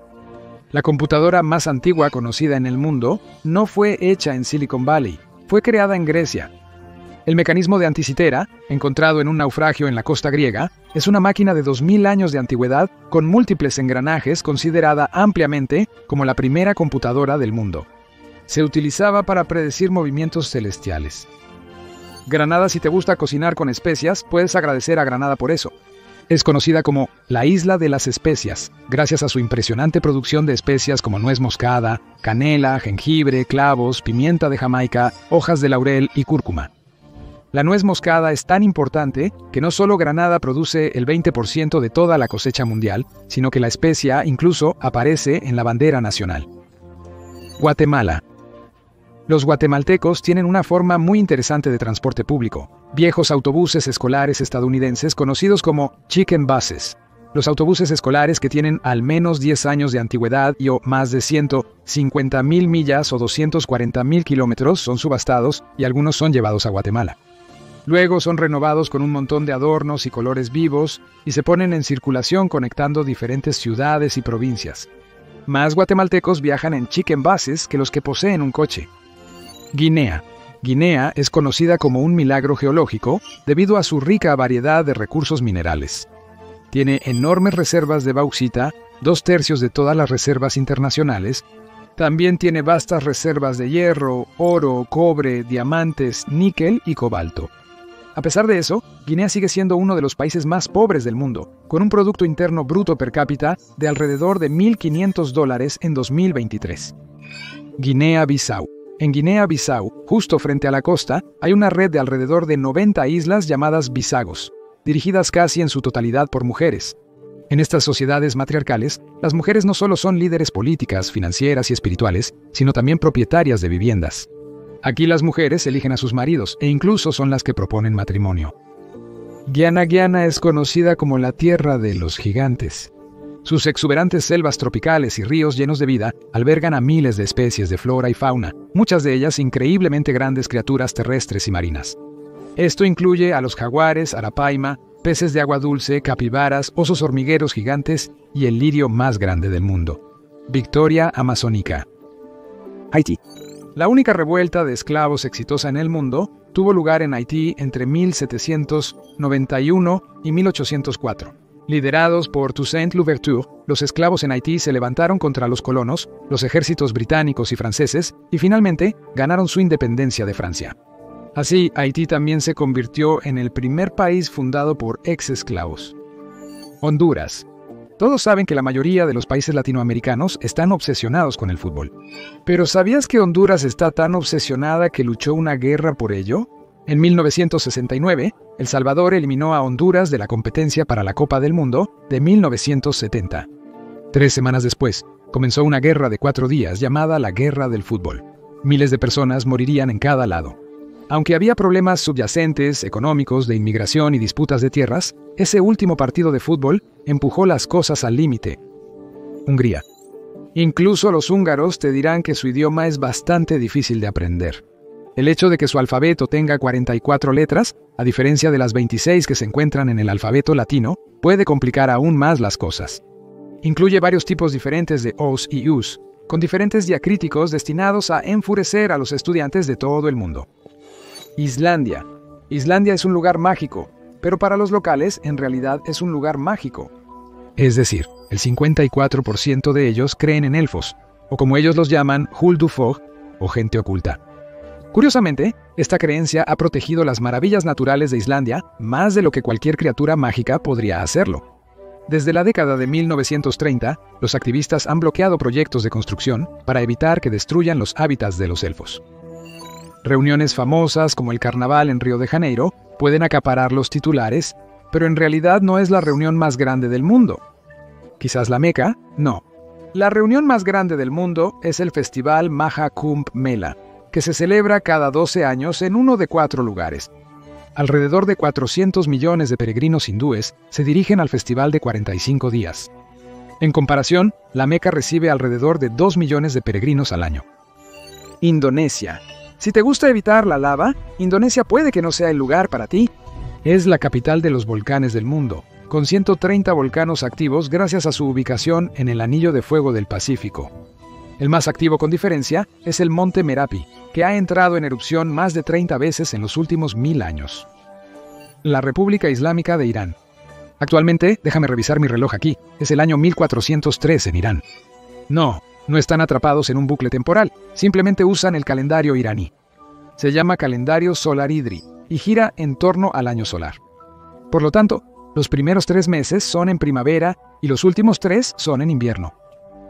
La computadora más antigua conocida en el mundo no fue hecha en Silicon Valley, fue creada en Grecia. El mecanismo de anticitera, encontrado en un naufragio en la costa griega, es una máquina de 2000 años de antigüedad con múltiples engranajes considerada ampliamente como la primera computadora del mundo. Se utilizaba para predecir movimientos celestiales. Granada, si te gusta cocinar con especias, puedes agradecer a Granada por eso. Es conocida como la Isla de las Especias, gracias a su impresionante producción de especias como nuez moscada, canela, jengibre, clavos, pimienta de Jamaica, hojas de laurel y cúrcuma. La nuez moscada es tan importante que no solo Granada produce el 20% de toda la cosecha mundial, sino que la especia incluso aparece en la bandera nacional. Guatemala. Los guatemaltecos tienen una forma muy interesante de transporte público, viejos autobuses escolares estadounidenses conocidos como chicken buses. Los autobuses escolares que tienen al menos 10 años de antigüedad y o más de 150.000 millas o 240.000 kilómetros son subastados y algunos son llevados a Guatemala. Luego son renovados con un montón de adornos y colores vivos y se ponen en circulación conectando diferentes ciudades y provincias. Más guatemaltecos viajan en chicken buses que los que poseen un coche. Guinea. Guinea es conocida como un milagro geológico debido a su rica variedad de recursos minerales. Tiene enormes reservas de bauxita, 2/3 de todas las reservas internacionales. También tiene vastas reservas de hierro, oro, cobre, diamantes, níquel y cobalto. A pesar de eso, Guinea sigue siendo uno de los países más pobres del mundo, con un Producto Interno Bruto per cápita de alrededor de $1.500 en 2023. Guinea-Bissau. En Guinea-Bissau, justo frente a la costa, hay una red de alrededor de 90 islas llamadas bisagos, dirigidas casi en su totalidad por mujeres. En estas sociedades matriarcales, las mujeres no solo son líderes políticas, financieras y espirituales, sino también propietarias de viviendas. Aquí las mujeres eligen a sus maridos e incluso son las que proponen matrimonio. Guiana es conocida como la tierra de los gigantes. Sus exuberantes selvas tropicales y ríos llenos de vida albergan a miles de especies de flora y fauna, muchas de ellas increíblemente grandes criaturas terrestres y marinas. Esto incluye a los jaguares, arapaima, peces de agua dulce, capibaras, osos hormigueros gigantes y el lirio más grande del mundo. Victoria amazónica. Haití. La única revuelta de esclavos exitosa en el mundo tuvo lugar en Haití entre 1791 y 1804. Liderados por Toussaint Louverture, los esclavos en Haití se levantaron contra los colonos, los ejércitos británicos y franceses, y finalmente ganaron su independencia de Francia. Así, Haití también se convirtió en el primer país fundado por ex-esclavos. Honduras. Todos saben que la mayoría de los países latinoamericanos están obsesionados con el fútbol. ¿Pero sabías que Honduras está tan obsesionada que luchó una guerra por ello? En 1969, El Salvador eliminó a Honduras de la competencia para la Copa del Mundo de 1970. 3 semanas después, comenzó una guerra de 4 días llamada la Guerra del Fútbol. Miles de personas morirían en cada lado. Aunque había problemas subyacentes, económicos, de inmigración y disputas de tierras, ese último partido de fútbol empujó las cosas al límite. Hungría. Incluso los húngaros te dirán que su idioma es bastante difícil de aprender. El hecho de que su alfabeto tenga 44 letras, a diferencia de las 26 que se encuentran en el alfabeto latino, puede complicar aún más las cosas. Incluye varios tipos diferentes de os y us, con diferentes diacríticos destinados a enfurecer a los estudiantes de todo el mundo. Islandia. Islandia es un lugar mágico, pero para los locales en realidad es un lugar mágico. Es decir, el 54% de ellos creen en elfos, o como ellos los llaman, Huldufólk, o gente oculta. Curiosamente, esta creencia ha protegido las maravillas naturales de Islandia más de lo que cualquier criatura mágica podría hacerlo. Desde la década de 1930, los activistas han bloqueado proyectos de construcción para evitar que destruyan los hábitats de los elfos. Reuniones famosas como el Carnaval en Río de Janeiro pueden acaparar los titulares, pero en realidad no es la reunión más grande del mundo. ¿Quizás la Meca? No. La reunión más grande del mundo es el Festival Maha Kumbh Mela, que se celebra cada 12 años en uno de 4 lugares. Alrededor de 400 millones de peregrinos hindúes se dirigen al festival de 45 días. En comparación, la Meca recibe alrededor de 2 millones de peregrinos al año. Indonesia. Si te gusta evitar la lava, Indonesia puede que no sea el lugar para ti. Es la capital de los volcanes del mundo, con 130 volcanes activos gracias a su ubicación en el Anillo de Fuego del Pacífico. El más activo con diferencia es el Monte Merapi, que ha entrado en erupción más de 30 veces en los últimos 1000 años. La República Islámica de Irán. Actualmente, déjame revisar mi reloj aquí, es el año 1403 en Irán. No están atrapados en un bucle temporal, simplemente usan el calendario iraní. Se llama calendario solar hidri y gira en torno al año solar. Por lo tanto, los primeros 3 meses son en primavera y los últimos 3 son en invierno.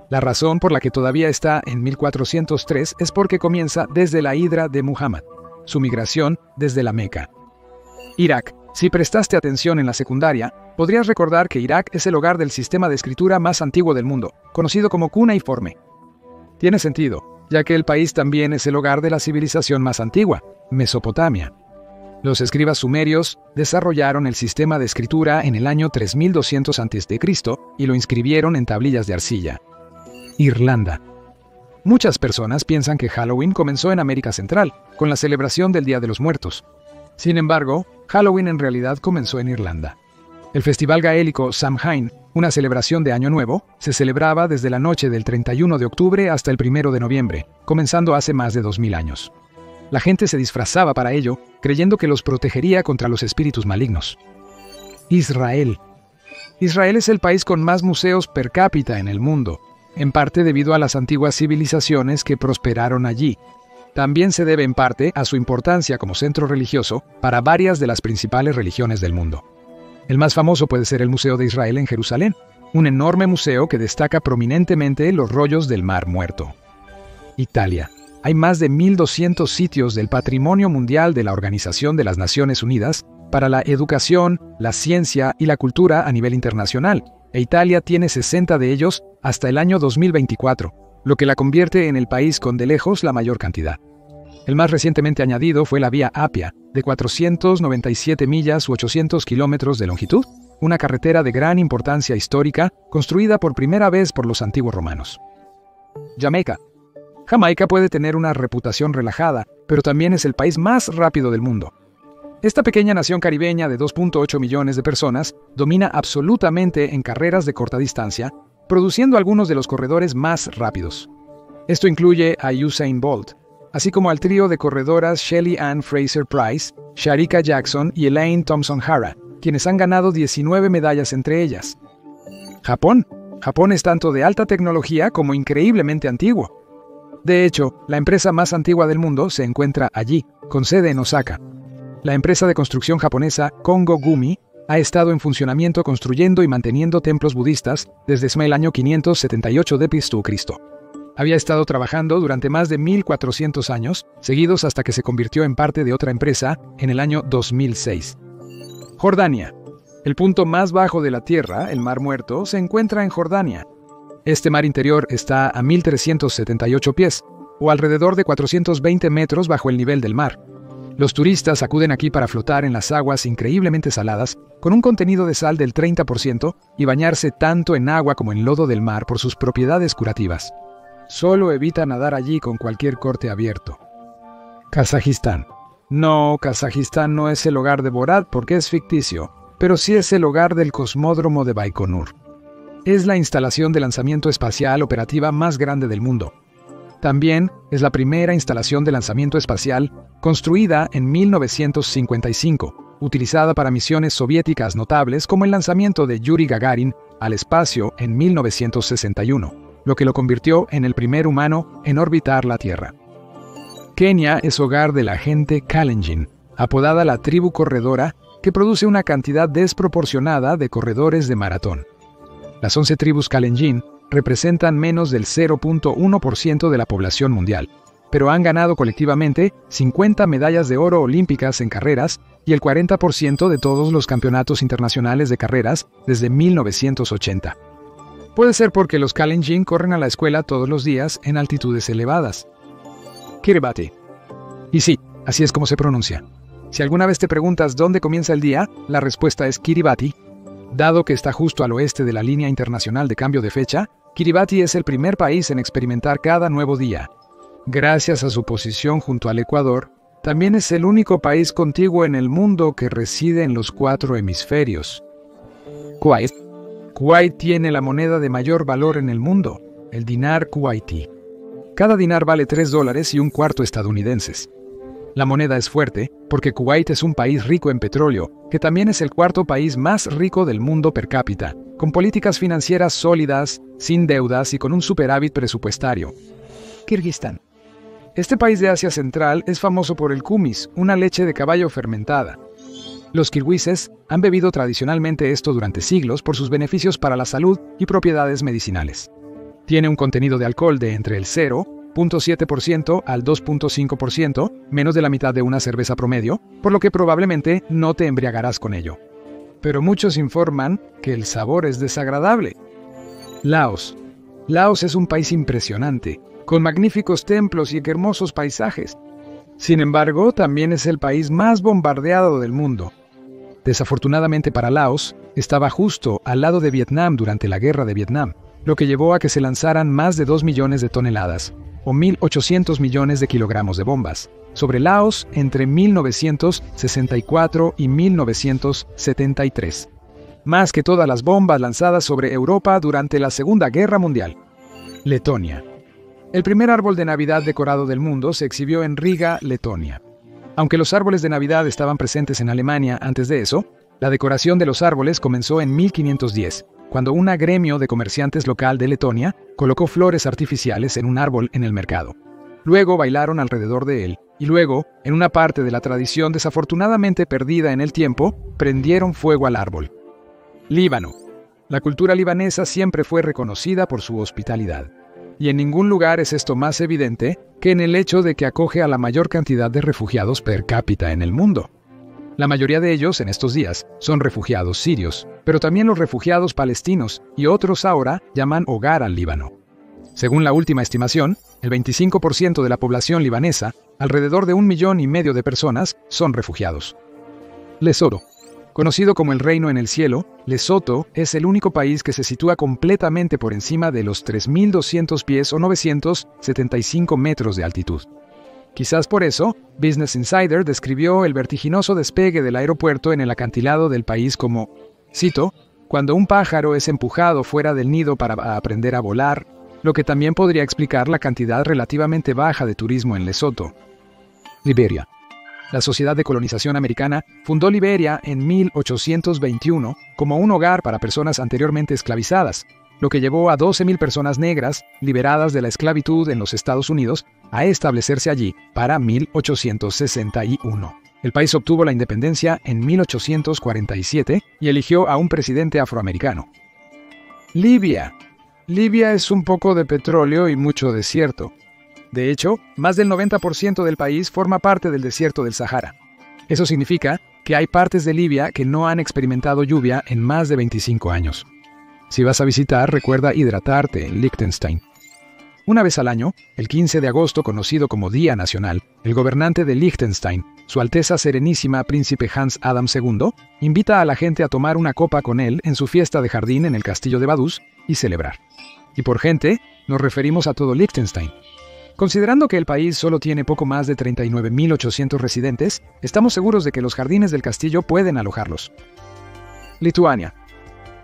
La razón por la que todavía está en 1403 es porque comienza desde la hidra de Muhammad, su migración desde la Meca. Irak. Si prestaste atención en la secundaria, podrías recordar que Irak es el hogar del sistema de escritura más antiguo del mundo, conocido como cuneiforme. Tiene sentido, ya que el país también es el hogar de la civilización más antigua, Mesopotamia. Los escribas sumerios desarrollaron el sistema de escritura en el año 3200 a.C. y lo inscribieron en tablillas de arcilla. Irlanda. Muchas personas piensan que Halloween comenzó en América Central, con la celebración del Día de los Muertos. Sin embargo, Halloween en realidad comenzó en Irlanda. El festival gaélico Samhain, una celebración de Año Nuevo, se celebraba desde la noche del 31 de octubre hasta el 1 de noviembre, comenzando hace más de 2000 años. La gente se disfrazaba para ello, creyendo que los protegería contra los espíritus malignos. Israel. Israel es el país con más museos per cápita en el mundo, en parte debido a las antiguas civilizaciones que prosperaron allí. También se debe en parte a su importancia como centro religioso para varias de las principales religiones del mundo. El más famoso puede ser el Museo de Israel en Jerusalén, un enorme museo que destaca prominentemente los rollos del Mar Muerto. Italia. Hay más de 1200 sitios del Patrimonio Mundial de la Organización de las Naciones Unidas para la educación, la ciencia y la cultura a nivel internacional, e Italia tiene 60 de ellos hasta el año 2024, lo que la convierte en el país con de lejos la mayor cantidad. El más recientemente añadido fue la Vía Appia, de 497 millas u 800 kilómetros de longitud, una carretera de gran importancia histórica construida por primera vez por los antiguos romanos. Jamaica. Jamaica puede tener una reputación relajada, pero también es el país más rápido del mundo. Esta pequeña nación caribeña de 2.8 millones de personas domina absolutamente en carreras de corta distancia, produciendo algunos de los corredores más rápidos. Esto incluye a Usain Bolt, así como al trío de corredoras Shelly Ann Fraser-Price, Sharika Jackson y Elaine Thompson-Hara, quienes han ganado 19 medallas entre ellas. Japón. Japón es tanto de alta tecnología como increíblemente antiguo. De hecho, la empresa más antigua del mundo se encuentra allí, con sede en Osaka. La empresa de construcción japonesa Kongo Gumi ha estado en funcionamiento construyendo y manteniendo templos budistas desde el año 578 d.C. Había estado trabajando durante más de 1400 años, seguidos hasta que se convirtió en parte de otra empresa en el año 2006. Jordania. El punto más bajo de la Tierra, el Mar Muerto, se encuentra en Jordania. Este mar interior está a 1378 pies, o alrededor de 420 metros bajo el nivel del mar. Los turistas acuden aquí para flotar en las aguas increíblemente saladas, con un contenido de sal del 30%, y bañarse tanto en agua como en lodo del mar por sus propiedades curativas. Solo evita nadar allí con cualquier corte abierto. Kazajistán. No, Kazajistán no es el hogar de Borat porque es ficticio, pero sí es el hogar del cosmódromo de Baikonur. Es la instalación de lanzamiento espacial operativa más grande del mundo. También es la primera instalación de lanzamiento espacial construida en 1955, utilizada para misiones soviéticas notables como el lanzamiento de Yuri Gagarin al espacio en 1961, lo que lo convirtió en el primer humano en orbitar la Tierra. Kenia es hogar de la gente Kalenjin, apodada la tribu corredora, que produce una cantidad desproporcionada de corredores de maratón. Las 11 tribus Kalenjin representan menos del 0.1% de la población mundial, pero han ganado colectivamente 50 medallas de oro olímpicas en carreras y el 40% de todos los campeonatos internacionales de carreras desde 1980. Puede ser porque los Kalenjin corren a la escuela todos los días en altitudes elevadas. Kiribati. Y sí, así es como se pronuncia. Si alguna vez te preguntas dónde comienza el día, la respuesta es Kiribati. Dado que está justo al oeste de la línea internacional de cambio de fecha, Kiribati es el primer país en experimentar cada nuevo día. Gracias a su posición junto al Ecuador, también es el único país contiguo en el mundo que reside en los 4 hemisferios. Kuwait. Kuwait tiene la moneda de mayor valor en el mundo, el dinar kuwaití. Cada dinar vale $3.25 estadounidenses. La moneda es fuerte porque Kuwait es un país rico en petróleo, que también es el cuarto país más rico del mundo per cápita, con políticas financieras sólidas, sin deudas y con un superávit presupuestario. Kirguistán. Este país de Asia Central es famoso por el kumis, una leche de caballo fermentada. Los kirguises han bebido tradicionalmente esto durante siglos por sus beneficios para la salud y propiedades medicinales. Tiene un contenido de alcohol de entre el 0.7% al 2.5%, menos de la mitad de una cerveza promedio, por lo que probablemente no te embriagarás con ello. Pero muchos informan que el sabor es desagradable. Laos. Laos es un país impresionante, con magníficos templos y hermosos paisajes. Sin embargo, también es el país más bombardeado del mundo. Desafortunadamente para Laos, estaba justo al lado de Vietnam durante la Guerra de Vietnam, lo que llevó a que se lanzaran más de 2 millones de toneladas, o 1.800 millones de kilogramos de bombas, sobre Laos entre 1964 y 1973. Más que todas las bombas lanzadas sobre Europa durante la Segunda Guerra Mundial. Letonia. El primer árbol de Navidad decorado del mundo se exhibió en Riga, Letonia. Aunque los árboles de Navidad estaban presentes en Alemania antes de eso, la decoración de los árboles comenzó en 1510, cuando un gremio de comerciantes local de Letonia colocó flores artificiales en un árbol en el mercado. Luego bailaron alrededor de él, y luego, en una parte de la tradición desafortunadamente perdida en el tiempo, prendieron fuego al árbol. Líbano. La cultura libanesa siempre fue reconocida por su hospitalidad. Y en ningún lugar es esto más evidente que en el hecho de que acoge a la mayor cantidad de refugiados per cápita en el mundo. La mayoría de ellos en estos días son refugiados sirios, pero también los refugiados palestinos y otros ahora llaman hogar al Líbano. Según la última estimación, el 25% de la población libanesa, alrededor de 1,5 millones de personas, son refugiados. Lesoto. Conocido como el Reino en el Cielo, Lesoto es el único país que se sitúa completamente por encima de los 3.200 pies o 975 metros de altitud. Quizás por eso, Business Insider describió el vertiginoso despegue del aeropuerto en el acantilado del país como, cito, cuando un pájaro es empujado fuera del nido para aprender a volar, lo que también podría explicar la cantidad relativamente baja de turismo en Lesoto. Liberia. La Sociedad de Colonización Americana fundó Liberia en 1821 como un hogar para personas anteriormente esclavizadas, lo que llevó a 12,000 personas negras, liberadas de la esclavitud en los Estados Unidos, a establecerse allí para 1861. El país obtuvo la independencia en 1847 y eligió a un presidente afroamericano. Libia. Libia es un poco de petróleo y mucho desierto. De hecho, más del 90% del país forma parte del desierto del Sahara. Eso significa que hay partes de Libia que no han experimentado lluvia en más de 25 años. Si vas a visitar, recuerda hidratarte en Liechtenstein. Una vez al año, el 15 de agosto, conocido como Día Nacional, el gobernante de Liechtenstein, Su Alteza Serenísima Príncipe Hans Adam II, invita a la gente a tomar una copa con él en su fiesta de jardín en el castillo de Vaduz y celebrar. Y por gente, nos referimos a todo Liechtenstein. Considerando que el país solo tiene poco más de 39.800 residentes, estamos seguros de que los jardines del castillo pueden alojarlos. Lituania.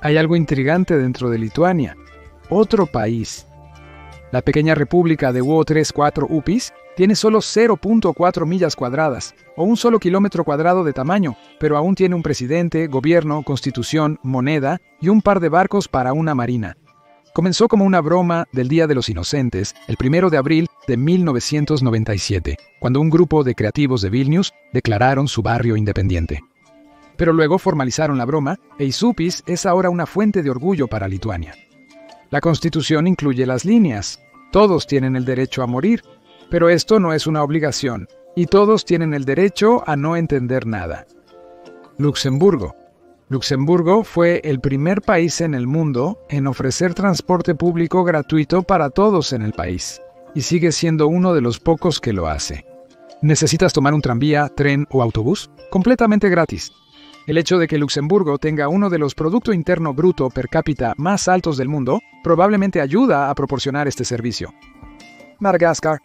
Hay algo intrigante dentro de Lituania. Otro país. La pequeña república de Vo-3-4 Upis tiene solo 0.4 millas cuadradas, o un solo kilómetro cuadrado de tamaño, pero aún tiene un presidente, gobierno, constitución, moneda y un par de barcos para una marina. Comenzó como una broma del Día de los Inocentes, el 1 de abril de 1997, cuando un grupo de creativos de Vilnius declararon su barrio independiente. Pero luego formalizaron la broma, e Įsupis es ahora una fuente de orgullo para Lituania. La Constitución incluye las líneas. Todos tienen el derecho a morir, pero esto no es una obligación, y todos tienen el derecho a no entender nada. Luxemburgo. Luxemburgo fue el primer país en el mundo en ofrecer transporte público gratuito para todos en el país, y sigue siendo uno de los pocos que lo hace. ¿Necesitas tomar un tranvía, tren o autobús? Completamente gratis. El hecho de que Luxemburgo tenga uno de los Producto Interno Bruto per cápita más altos del mundo probablemente ayuda a proporcionar este servicio. Madagascar.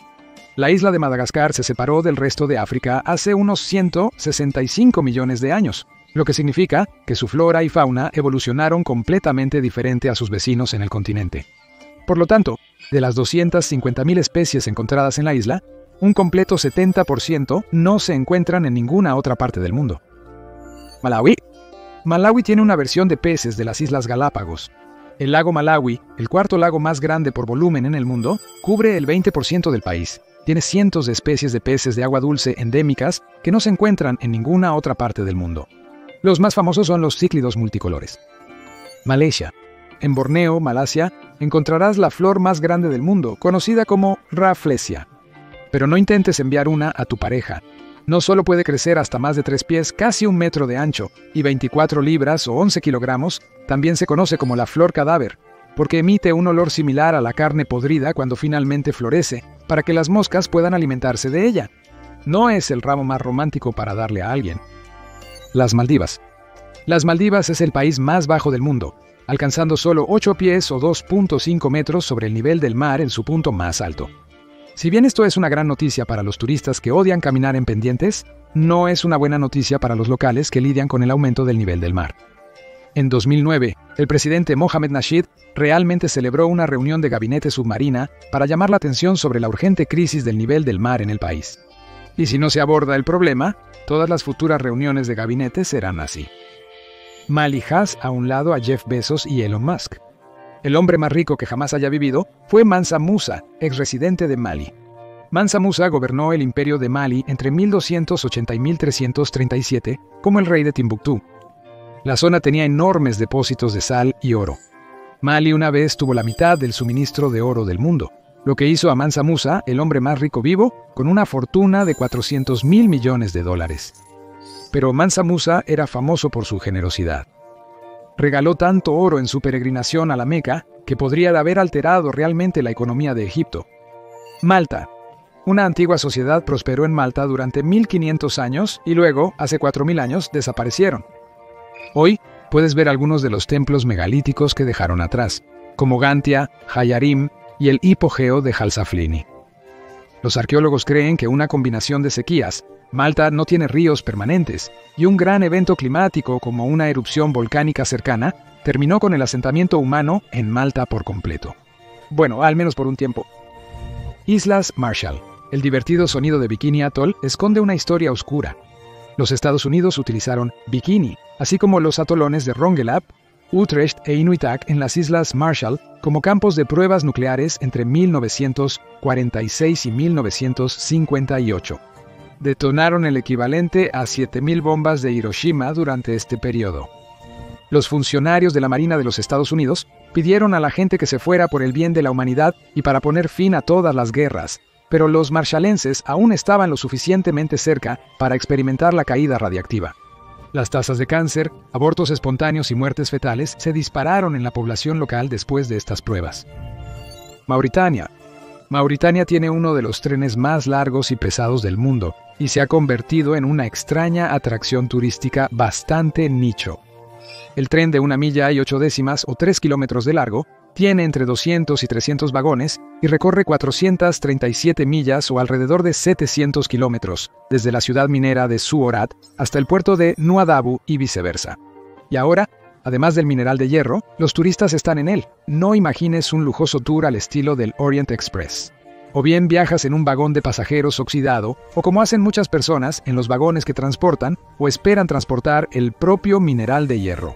La isla de Madagascar se separó del resto de África hace unos 165 millones de años, lo que significa que su flora y fauna evolucionaron completamente diferente a sus vecinos en el continente. Por lo tanto, de las 250.000 especies encontradas en la isla, un completo 70% no se encuentran en ninguna otra parte del mundo. Malawi. Malawi tiene una versión de peces de las Islas Galápagos. El lago Malawi, el cuarto lago más grande por volumen en el mundo, cubre el 20% del país. Tiene cientos de especies de peces de agua dulce endémicas que no se encuentran en ninguna otra parte del mundo. Los más famosos son los cíclidos multicolores. Malasia. En Borneo, Malasia, encontrarás la flor más grande del mundo, conocida como Rafflesia. Pero no intentes enviar una a tu pareja. No solo puede crecer hasta más de 3 pies, casi 1 metro de ancho, y 24 libras o 11 kilogramos, también se conoce como la flor cadáver, porque emite un olor similar a la carne podrida cuando finalmente florece, para que las moscas puedan alimentarse de ella. no es el ramo más romántico para darle a alguien. Las Maldivas. Las Maldivas es el país más bajo del mundo, alcanzando solo 8 pies o 2.5 metros sobre el nivel del mar en su punto más alto. Si bien esto es una gran noticia para los turistas que odian caminar en pendientes, no es una buena noticia para los locales que lidian con el aumento del nivel del mar. En 2009, el presidente Mohamed Nasheed realmente celebró una reunión de gabinete submarina para llamar la atención sobre la urgente crisis del nivel del mar en el país. Y si no se aborda el problema, todas las futuras reuniones de gabinete serán así. Mali has a un lado a Jeff Bezos y Elon Musk. El hombre más rico que jamás haya vivido fue Mansa Musa, exresidente de Mali. Mansa Musa gobernó el imperio de Mali entre 1280 y 1337 como el rey de Timbuktu. La zona tenía enormes depósitos de sal y oro. Mali una vez tuvo la mitad del suministro de oro del mundo, lo que hizo a Mansa Musa el hombre más rico vivo, con una fortuna de 400.000 millones de dólares. Pero Mansa Musa era famoso por su generosidad. Regaló tanto oro en su peregrinación a la Meca que podría haber alterado realmente la economía de Egipto. Malta. Una antigua sociedad prosperó en Malta durante 1500 años y luego, hace 4000 años, desaparecieron. Hoy puedes ver algunos de los templos megalíticos que dejaron atrás, como Gantia, Hayarim y el hipogeo de Halsaflini. Los arqueólogos creen que una combinación de sequías, Malta no tiene ríos permanentes, y un gran evento climático como una erupción volcánica cercana terminó con el asentamiento humano en Malta por completo. Bueno, al menos por un tiempo. Islas Marshall. El divertido sonido de Bikini Atoll esconde una historia oscura. Los Estados Unidos utilizaron Bikini, así como los atolones de Rongelap, Utrecht e Inuitak en las Islas Marshall como campos de pruebas nucleares entre 1946 y 1958. Detonaron el equivalente a 7.000 bombas de Hiroshima durante este periodo. Los funcionarios de la Marina de los Estados Unidos pidieron a la gente que se fuera por el bien de la humanidad y para poner fin a todas las guerras, pero los marshallenses aún estaban lo suficientemente cerca para experimentar la caída radiactiva. Las tasas de cáncer, abortos espontáneos y muertes fetales se dispararon en la población local después de estas pruebas. Mauritania. Mauritania tiene uno de los trenes más largos y pesados del mundo y se ha convertido en una extraña atracción turística bastante nicho. El tren de 1 milla y 8 décimas o 3 kilómetros de largo tiene entre 200 y 300 vagones y recorre 437 millas o alrededor de 700 kilómetros, desde la ciudad minera de Suorat hasta el puerto de Nuadabu y viceversa. Y ahora, además del mineral de hierro, los turistas están en él. No imagines un lujoso tour al estilo del Orient Express. O bien viajas en un vagón de pasajeros oxidado, o como hacen muchas personas en los vagones que transportan o esperan transportar el propio mineral de hierro.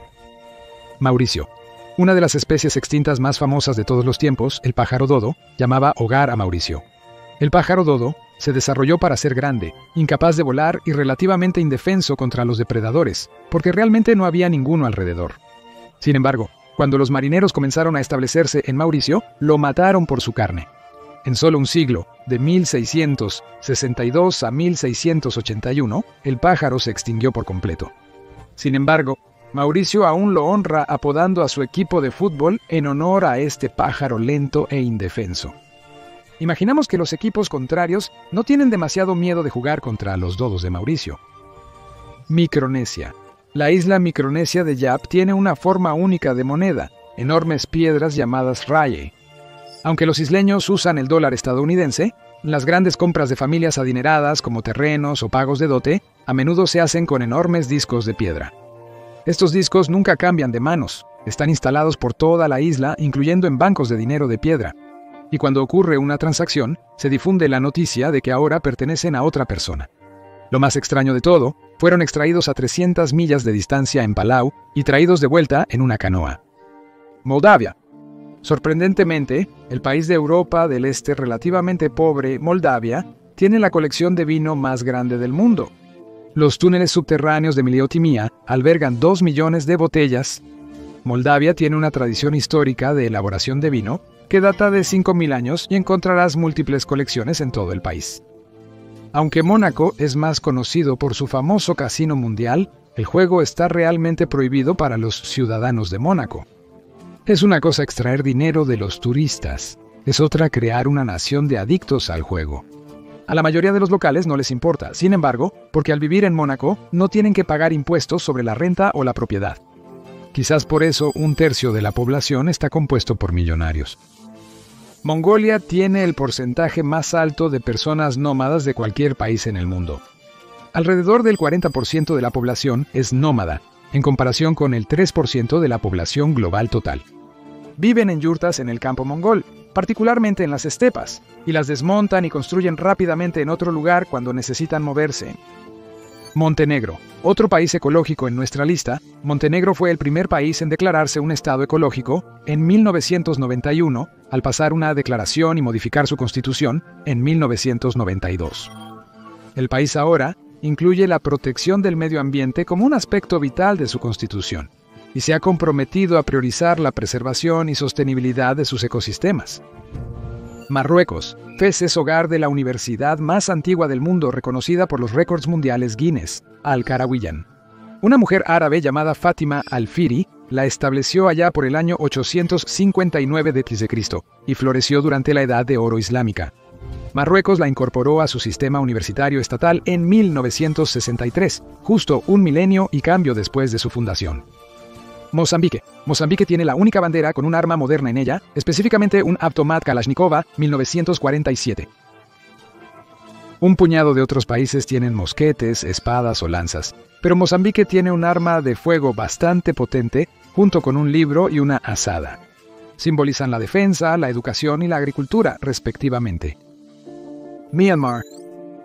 Mauricio. Una de las especies extintas más famosas de todos los tiempos, el pájaro dodo, llamaba hogar a Mauricio. El pájaro dodo se desarrolló para ser grande, incapaz de volar y relativamente indefenso contra los depredadores, porque realmente no había ninguno alrededor. Sin embargo, cuando los marineros comenzaron a establecerse en Mauricio, lo mataron por su carne. En solo un siglo, de 1662 a 1681, el pájaro se extinguió por completo. Sin embargo, Mauricio aún lo honra apodando a su equipo de fútbol en honor a este pájaro lento e indefenso. Imaginamos que los equipos contrarios no tienen demasiado miedo de jugar contra los dodos de Mauricio. Micronesia. La isla Micronesia de Yap tiene una forma única de moneda, enormes piedras llamadas raye. Aunque los isleños usan el dólar estadounidense, las grandes compras de familias adineradas como terrenos o pagos de dote a menudo se hacen con enormes discos de piedra. Estos discos nunca cambian de manos, están instalados por toda la isla, incluyendo en bancos de dinero de piedra. Y cuando ocurre una transacción, se difunde la noticia de que ahora pertenecen a otra persona. Lo más extraño de todo, fueron extraídos a 300 millas de distancia en Palau y traídos de vuelta en una canoa. Moldavia. Sorprendentemente, el país de Europa del Este relativamente pobre, Moldavia, tiene la colección de vino más grande del mundo. Los túneles subterráneos de Miliotimía albergan 2 millones de botellas. Moldavia tiene una tradición histórica de elaboración de vino que data de 5.000 años y encontrarás múltiples colecciones en todo el país. Aunque Mónaco es más conocido por su famoso casino mundial, el juego está realmente prohibido para los ciudadanos de Mónaco. Es una cosa extraer dinero de los turistas, es otra crear una nación de adictos al juego. A la mayoría de los locales no les importa, sin embargo, porque al vivir en Mónaco no tienen que pagar impuestos sobre la renta o la propiedad. Quizás por eso un tercio de la población está compuesto por millonarios. Mongolia tiene el porcentaje más alto de personas nómadas de cualquier país en el mundo. Alrededor del 40% de la población es nómada, en comparación con el 3% de la población global total. Viven en yurtas en el campo mongol, particularmente en las estepas, y las desmontan y construyen rápidamente en otro lugar cuando necesitan moverse. Montenegro, otro país ecológico en nuestra lista. Montenegro fue el primer país en declararse un estado ecológico en 1991, al pasar una declaración y modificar su constitución en 1992. El país ahora incluye la protección del medio ambiente como un aspecto vital de su constitución, y se ha comprometido a priorizar la preservación y sostenibilidad de sus ecosistemas. Marruecos, Fez es hogar de la universidad más antigua del mundo reconocida por los récords mundiales Guinness, Al-Qarawiyyan. Una mujer árabe llamada Fátima Al-Firi la estableció allá por el año 859 d.C. y floreció durante la Edad de Oro islámica. Marruecos la incorporó a su sistema universitario estatal en 1963, justo un milenio y cambio después de su fundación. Mozambique. Mozambique tiene la única bandera con un arma moderna en ella, específicamente un Avtomat Kalashnikova 1947. Un puñado de otros países tienen mosquetes, espadas o lanzas, pero Mozambique tiene un arma de fuego bastante potente, junto con un libro y una azada. Simbolizan la defensa, la educación y la agricultura, respectivamente. Myanmar.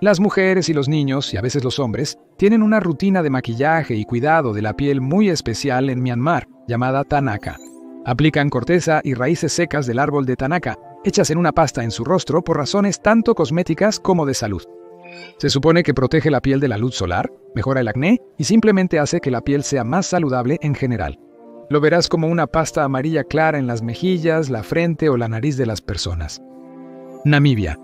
Las mujeres y los niños, y a veces los hombres, tienen una rutina de maquillaje y cuidado de la piel muy especial en Myanmar, llamada Tanaka. Aplican corteza y raíces secas del árbol de Tanaka, hechas en una pasta en su rostro por razones tanto cosméticas como de salud. Se supone que protege la piel de la luz solar, mejora el acné y simplemente hace que la piel sea más saludable en general. Lo verás como una pasta amarilla clara en las mejillas, la frente o la nariz de las personas. Namibia.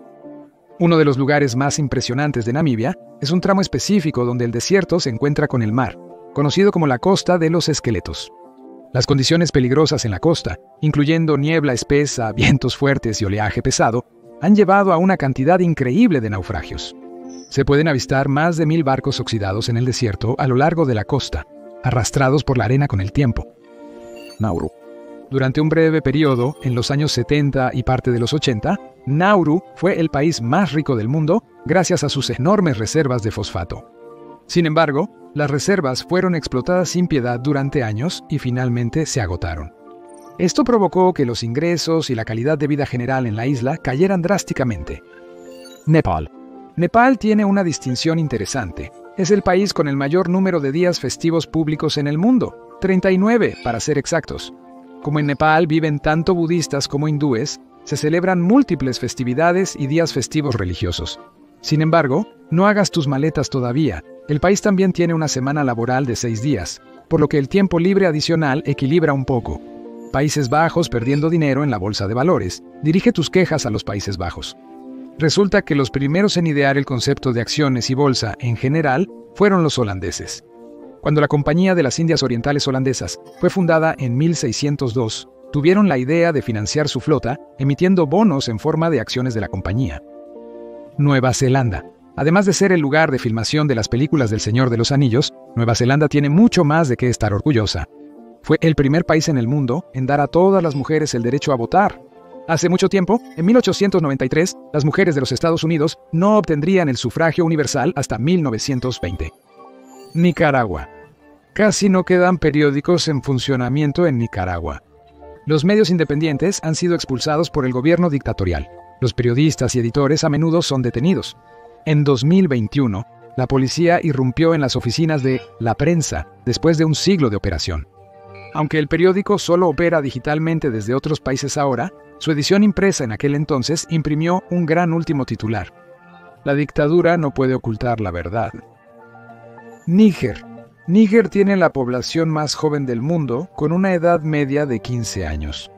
Uno de los lugares más impresionantes de Namibia es un tramo específico donde el desierto se encuentra con el mar, conocido como la Costa de los Esqueletos. Las condiciones peligrosas en la costa, incluyendo niebla espesa, vientos fuertes y oleaje pesado, han llevado a una cantidad increíble de naufragios. Se pueden avistar más de 1000 barcos oxidados en el desierto a lo largo de la costa, arrastrados por la arena con el tiempo. Nauru. Durante un breve periodo, en los años 70 y parte de los 80, Nauru fue el país más rico del mundo gracias a sus enormes reservas de fosfato. Sin embargo, las reservas fueron explotadas sin piedad durante años y finalmente se agotaron. Esto provocó que los ingresos y la calidad de vida general en la isla cayeran drásticamente. Nepal. Nepal tiene una distinción interesante. Es el país con el mayor número de días festivos públicos en el mundo, 39 para ser exactos. Como en Nepal viven tanto budistas como hindúes, se celebran múltiples festividades y días festivos religiosos. Sin embargo, no hagas tus maletas todavía. El país también tiene una semana laboral de 6 días, por lo que el tiempo libre adicional equilibra un poco. Países Bajos perdiendo dinero en la bolsa de valores. Dirige tus quejas a los Países Bajos. Resulta que los primeros en idear el concepto de acciones y bolsa en general fueron los holandeses. Cuando la Compañía de las Indias Orientales Holandesas fue fundada en 1602, tuvieron la idea de financiar su flota emitiendo bonos en forma de acciones de la compañía. Nueva Zelanda. Además de ser el lugar de filmación de las películas del Señor de los Anillos, Nueva Zelanda tiene mucho más de qué estar orgullosa. Fue el primer país en el mundo en dar a todas las mujeres el derecho a votar. Hace mucho tiempo, en 1893, las mujeres de los Estados Unidos no obtendrían el sufragio universal hasta 1920. Nicaragua. Casi no quedan periódicos en funcionamiento en Nicaragua. Los medios independientes han sido expulsados por el gobierno dictatorial. Los periodistas y editores a menudo son detenidos. En 2021, la policía irrumpió en las oficinas de La Prensa después de un siglo de operación. Aunque el periódico solo opera digitalmente desde otros países ahora, su edición impresa en aquel entonces imprimió un gran último titular. La dictadura no puede ocultar la verdad. Níger. Níger tiene la población más joven del mundo, con una edad media de 15 años.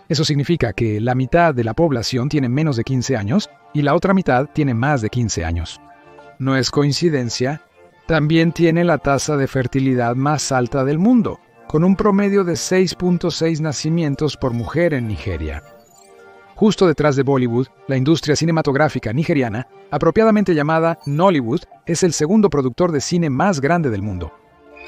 Eso significa que la mitad de la población tiene menos de 15 años y la otra mitad tiene más de 15 años. No es coincidencia, también tiene la tasa de fertilidad más alta del mundo, con un promedio de 6.6 nacimientos por mujer en Nigeria. Justo detrás de Bollywood, la industria cinematográfica nigeriana, apropiadamente llamada Nollywood, es el segundo productor de cine más grande del mundo.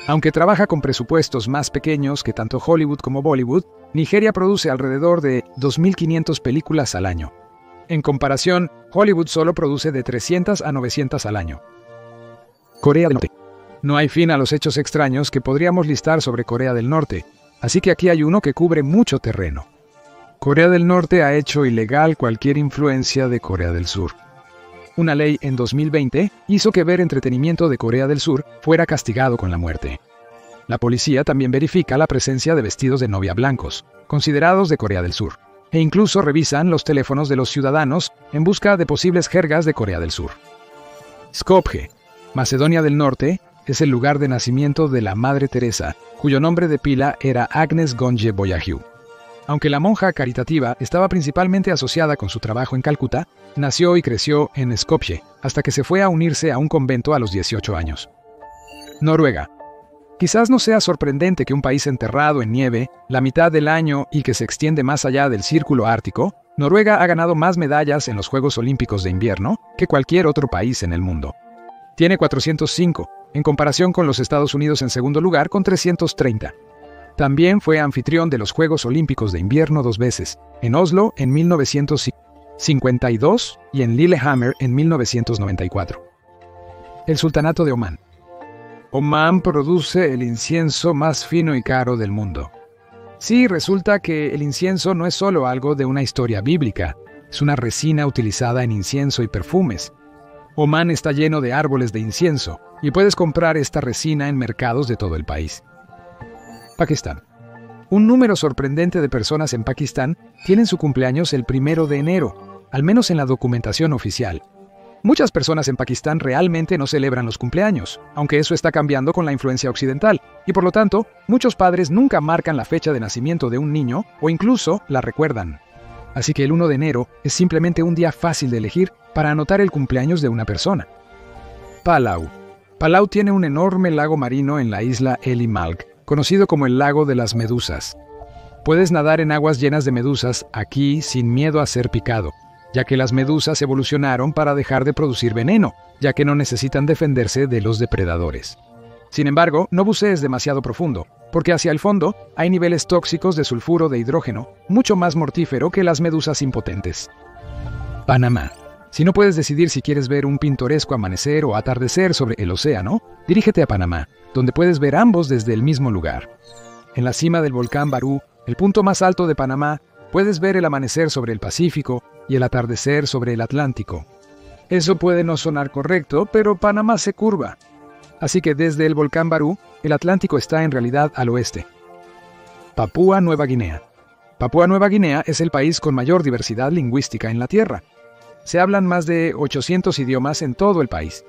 Aunque trabaja con presupuestos más pequeños que tanto Hollywood como Bollywood, Nigeria produce alrededor de 2.500 películas al año. En comparación, Hollywood solo produce de 300 a 900 al año. Corea del Norte. No hay fin a los hechos extraños que podríamos listar sobre Corea del Norte, así que aquí hay uno que cubre mucho terreno. Corea del Norte ha hecho ilegal cualquier influencia de Corea del Sur. Una ley en 2020 hizo que ver entretenimiento de Corea del Sur fuera castigado con la muerte. La policía también verifica la presencia de vestidos de novia blancos, considerados de Corea del Sur, e incluso revisan los teléfonos de los ciudadanos en busca de posibles jergas de Corea del Sur. Skopje, Macedonia del Norte, es el lugar de nacimiento de la Madre Teresa, cuyo nombre de pila era Agnes Gonje Boyajiu. Aunque la monja caritativa estaba principalmente asociada con su trabajo en Calcuta, nació y creció en Skopje, hasta que se fue a unirse a un convento a los 18 años. Noruega. Quizás no sea sorprendente que un país enterrado en nieve, la mitad del año y que se extiende más allá del círculo ártico, Noruega ha ganado más medallas en los Juegos Olímpicos de Invierno que cualquier otro país en el mundo. Tiene 405, en comparación con los Estados Unidos en segundo lugar con 330. También fue anfitrión de los Juegos Olímpicos de Invierno 2 veces, en Oslo en 1952 y en Lillehammer en 1994. El Sultanato de Omán. Omán produce el incienso más fino y caro del mundo. Sí, resulta que el incienso no es solo algo de una historia bíblica, es una resina utilizada en incienso y perfumes. Omán está lleno de árboles de incienso y puedes comprar esta resina en mercados de todo el país. Pakistán. Un número sorprendente de personas en Pakistán tienen su cumpleaños el 1 de enero, al menos en la documentación oficial. Muchas personas en Pakistán realmente no celebran los cumpleaños, aunque eso está cambiando con la influencia occidental, y por lo tanto, muchos padres nunca marcan la fecha de nacimiento de un niño o incluso la recuerdan. Así que el 1 de enero es simplemente un día fácil de elegir para anotar el cumpleaños de una persona. Palau. Palau tiene un enorme lago marino en la isla Eli Malk, conocido como el lago de las medusas. Puedes nadar en aguas llenas de medusas aquí sin miedo a ser picado, ya que las medusas evolucionaron para dejar de producir veneno, ya que no necesitan defenderse de los depredadores. Sin embargo, no bucees demasiado profundo, porque hacia el fondo hay niveles tóxicos de sulfuro de hidrógeno, mucho más mortífero que las medusas impotentes. Panamá. Si no puedes decidir si quieres ver un pintoresco amanecer o atardecer sobre el océano, dirígete a Panamá, donde puedes ver ambos desde el mismo lugar. En la cima del volcán Barú, el punto más alto de Panamá, puedes ver el amanecer sobre el Pacífico y el atardecer sobre el Atlántico. Eso puede no sonar correcto, pero Panamá se curva. Así que desde el volcán Barú, el Atlántico está en realidad al oeste. Papúa Nueva Guinea. Papúa Nueva Guinea es el país con mayor diversidad lingüística en la Tierra. Se hablan más de 800 idiomas en todo el país.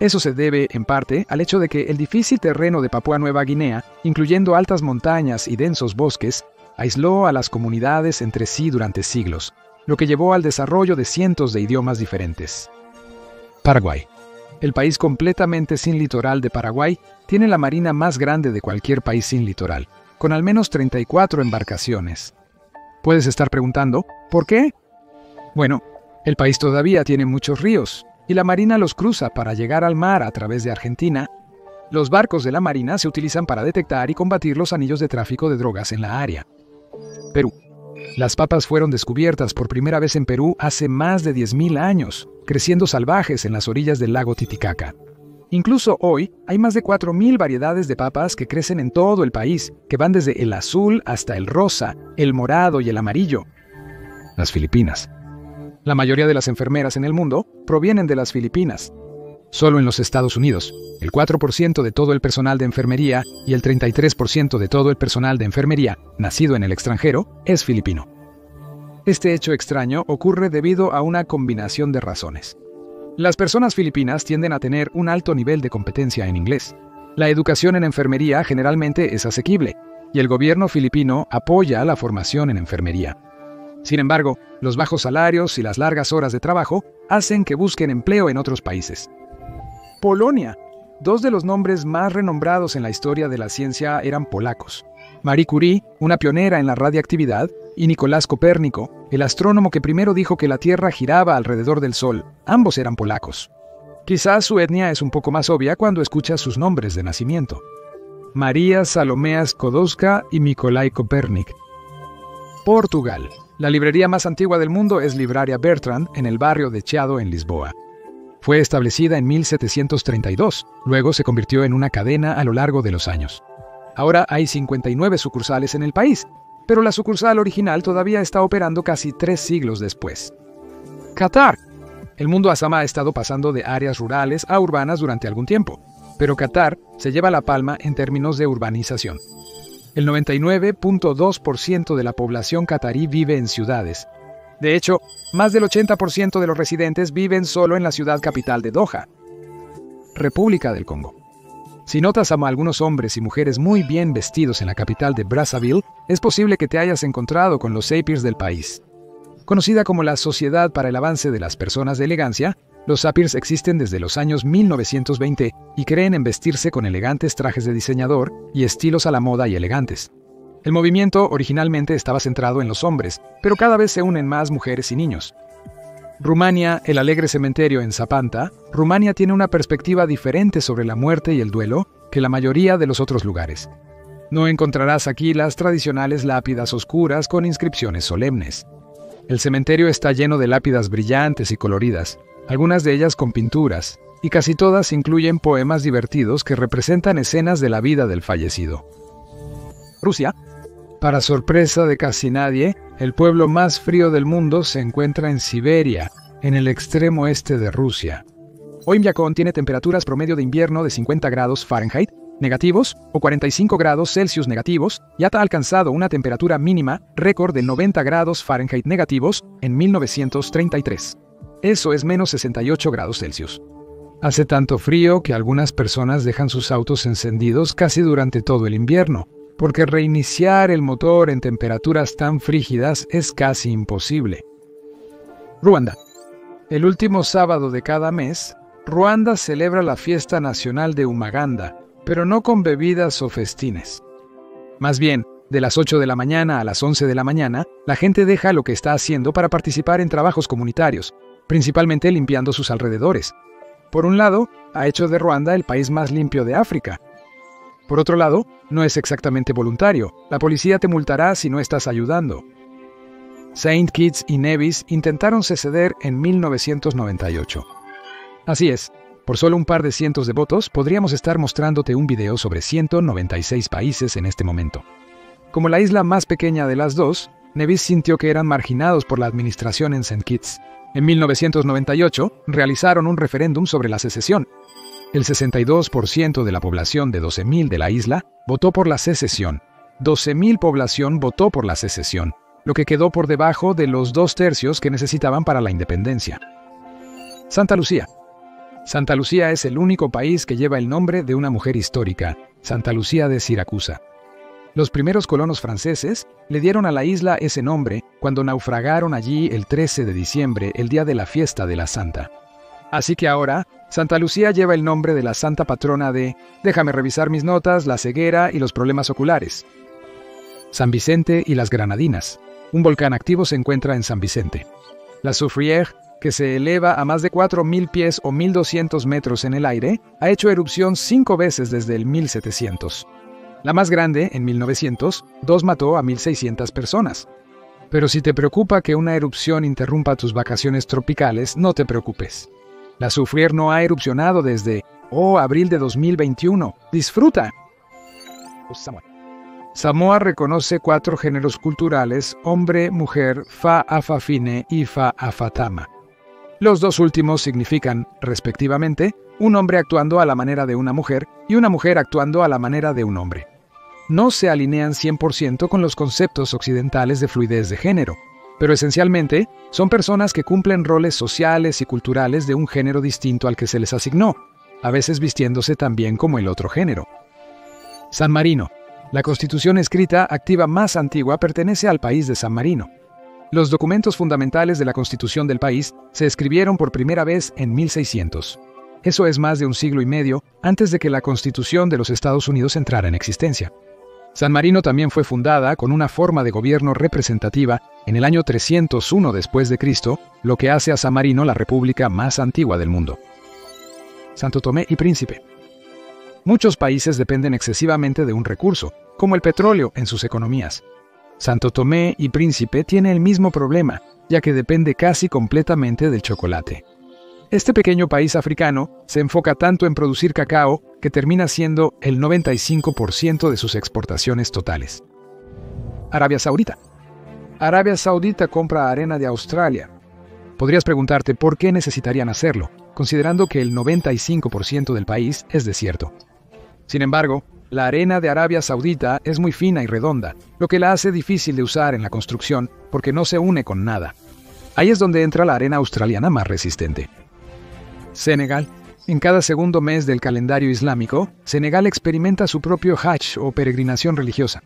Eso se debe, en parte, al hecho de que el difícil terreno de Papúa Nueva Guinea, incluyendo altas montañas y densos bosques, aisló a las comunidades entre sí durante siglos, lo que llevó al desarrollo de cientos de idiomas diferentes. Paraguay. El país completamente sin litoral de Paraguay tiene la marina más grande de cualquier país sin litoral, con al menos 34 embarcaciones. Puedes estar preguntando, ¿por qué? Bueno, el país todavía tiene muchos ríos, y la marina los cruza para llegar al mar a través de Argentina. Los barcos de la marina se utilizan para detectar y combatir los anillos de tráfico de drogas en la área. Perú. Las papas fueron descubiertas por primera vez en Perú hace más de 10.000 años, creciendo salvajes en las orillas del lago Titicaca. Incluso hoy, hay más de 4.000 variedades de papas que crecen en todo el país, que van desde el azul hasta el rosa, el morado y el amarillo. Las Filipinas. La mayoría de las enfermeras en el mundo provienen de las Filipinas. Solo en los Estados Unidos, el 4% de todo el personal de enfermería y el 33% de todo el personal de enfermería nacido en el extranjero es filipino. Este hecho extraño ocurre debido a una combinación de razones. Las personas filipinas tienden a tener un alto nivel de competencia en inglés. La educación en enfermería generalmente es asequible, y el gobierno filipino apoya la formación en enfermería. Sin embargo, los bajos salarios y las largas horas de trabajo hacen que busquen empleo en otros países. Polonia. Dos de los nombres más renombrados en la historia de la ciencia eran polacos. Marie Curie, una pionera en la radiactividad, y Nicolás Copérnico, el astrónomo que primero dijo que la Tierra giraba alrededor del Sol. Ambos eran polacos. Quizás su etnia es un poco más obvia cuando escuchas sus nombres de nacimiento: María Salomea Skłodowska y Mikołaj Kopernik. Portugal. La librería más antigua del mundo es Livraria Bertrand, en el barrio de Chiado, en Lisboa. Fue establecida en 1732, luego se convirtió en una cadena a lo largo de los años. Ahora hay 59 sucursales en el país, pero la sucursal original todavía está operando casi 3 siglos después. Qatar. El mundo Asama ha estado pasando de áreas rurales a urbanas durante algún tiempo, pero Qatar se lleva la palma en términos de urbanización. El 99.2% de la población qatarí vive en ciudades. De hecho, más del 80% de los residentes viven solo en la ciudad capital de Doha. República del Congo. Si notas a algunos hombres y mujeres muy bien vestidos en la capital de Brazzaville, es posible que te hayas encontrado con los sapirs del país. Conocida como la Sociedad para el Avance de las Personas de Elegancia, los sapirs existen desde los años 1920 y creen en vestirse con elegantes trajes de diseñador y estilos a la moda y elegantes. El movimiento originalmente estaba centrado en los hombres, pero cada vez se unen más mujeres y niños. Rumania, el alegre cementerio en Zapanta. Rumania tiene una perspectiva diferente sobre la muerte y el duelo que la mayoría de los otros lugares. No encontrarás aquí las tradicionales lápidas oscuras con inscripciones solemnes. El cementerio está lleno de lápidas brillantes y coloridas, algunas de ellas con pinturas, y casi todas incluyen poemas divertidos que representan escenas de la vida del fallecido. Rusia. Para sorpresa de casi nadie, el pueblo más frío del mundo se encuentra en Siberia, en el extremo este de Rusia. Oymyakon tiene temperaturas promedio de invierno de 50 grados Fahrenheit negativos o 45 grados Celsius negativos y ha alcanzado una temperatura mínima récord de 90 grados Fahrenheit negativos en 1933. Eso es menos 68 grados Celsius. Hace tanto frío que algunas personas dejan sus autos encendidos casi durante todo el invierno, porque reiniciar el motor en temperaturas tan frígidas es casi imposible. Ruanda. El último sábado de cada mes, Ruanda celebra la fiesta nacional de Umaganda, pero no con bebidas o festines. Más bien, de las 8 de la mañana a las 11 de la mañana, la gente deja lo que está haciendo para participar en trabajos comunitarios, principalmente limpiando sus alrededores. Por un lado, ha hecho de Ruanda el país más limpio de África. Por otro lado, no es exactamente voluntario. La policía te multará si no estás ayudando. Saint Kitts y Nevis intentaron seceder en 1998. Así es, por solo un par de cientos de votos podríamos estar mostrándote un video sobre 196 países en este momento. Como la isla más pequeña de las dos, Nevis sintió que eran marginados por la administración en Saint Kitts. En 1998 realizaron un referéndum sobre la secesión. El 62% de la población de 12.000 de la isla votó por la secesión. 12.000 población votó por la secesión, lo que quedó por debajo de los 2/3 que necesitaban para la independencia. Santa Lucía. Santa Lucía es el único país que lleva el nombre de una mujer histórica, Santa Lucía de Siracusa. Los primeros colonos franceses le dieron a la isla ese nombre cuando naufragaron allí el 13 de diciembre, el día de la fiesta de la Santa. Así que ahora, Santa Lucía lleva el nombre de la santa patrona de, déjame revisar mis notas, la ceguera y los problemas oculares. San Vicente y las Granadinas. Un volcán activo se encuentra en San Vicente. La Soufrière, que se eleva a más de 4.000 pies o 1.200 metros en el aire, ha hecho erupción 5 veces desde el 1700. La más grande, en 1902, mató a 1.600 personas. Pero si te preocupa que una erupción interrumpa tus vacaciones tropicales, no te preocupes. La Soufrière no ha erupcionado desde, abril de 2021. ¡Disfruta! Samoa reconoce 4 géneros culturales: hombre, mujer, fa'afafine y fa'afatama. Los 2 últimos significan, respectivamente, un hombre actuando a la manera de una mujer y una mujer actuando a la manera de un hombre. No se alinean 100% con los conceptos occidentales de fluidez de género, pero esencialmente son personas que cumplen roles sociales y culturales de un género distinto al que se les asignó, a veces vistiéndose también como el otro género. San Marino. La constitución escrita activa más antigua pertenece al país de San Marino. Los documentos fundamentales de la constitución del país se escribieron por primera vez en 1600. Eso es más de un siglo y medio antes de que la Constitución de los Estados Unidos entrara en existencia. San Marino también fue fundada con una forma de gobierno representativa en el año 301 después de Cristo, lo que hace a San Marino la república más antigua del mundo. Santo Tomé y Príncipe. Muchos países dependen excesivamente de un recurso, como el petróleo, en sus economías. Santo Tomé y Príncipe tiene el mismo problema, ya que depende casi completamente del chocolate. Este pequeño país africano se enfoca tanto en producir cacao que termina siendo el 95% de sus exportaciones totales. Arabia Saudita. Arabia Saudita compra arena de Australia. Podrías preguntarte por qué necesitarían hacerlo, considerando que el 95% del país es desierto. Sin embargo, la arena de Arabia Saudita es muy fina y redonda, lo que la hace difícil de usar en la construcción porque no se une con nada. Ahí es donde entra la arena australiana más resistente. Senegal. En cada segundo mes del calendario islámico, Senegal experimenta su propio Hajj o peregrinación religiosa.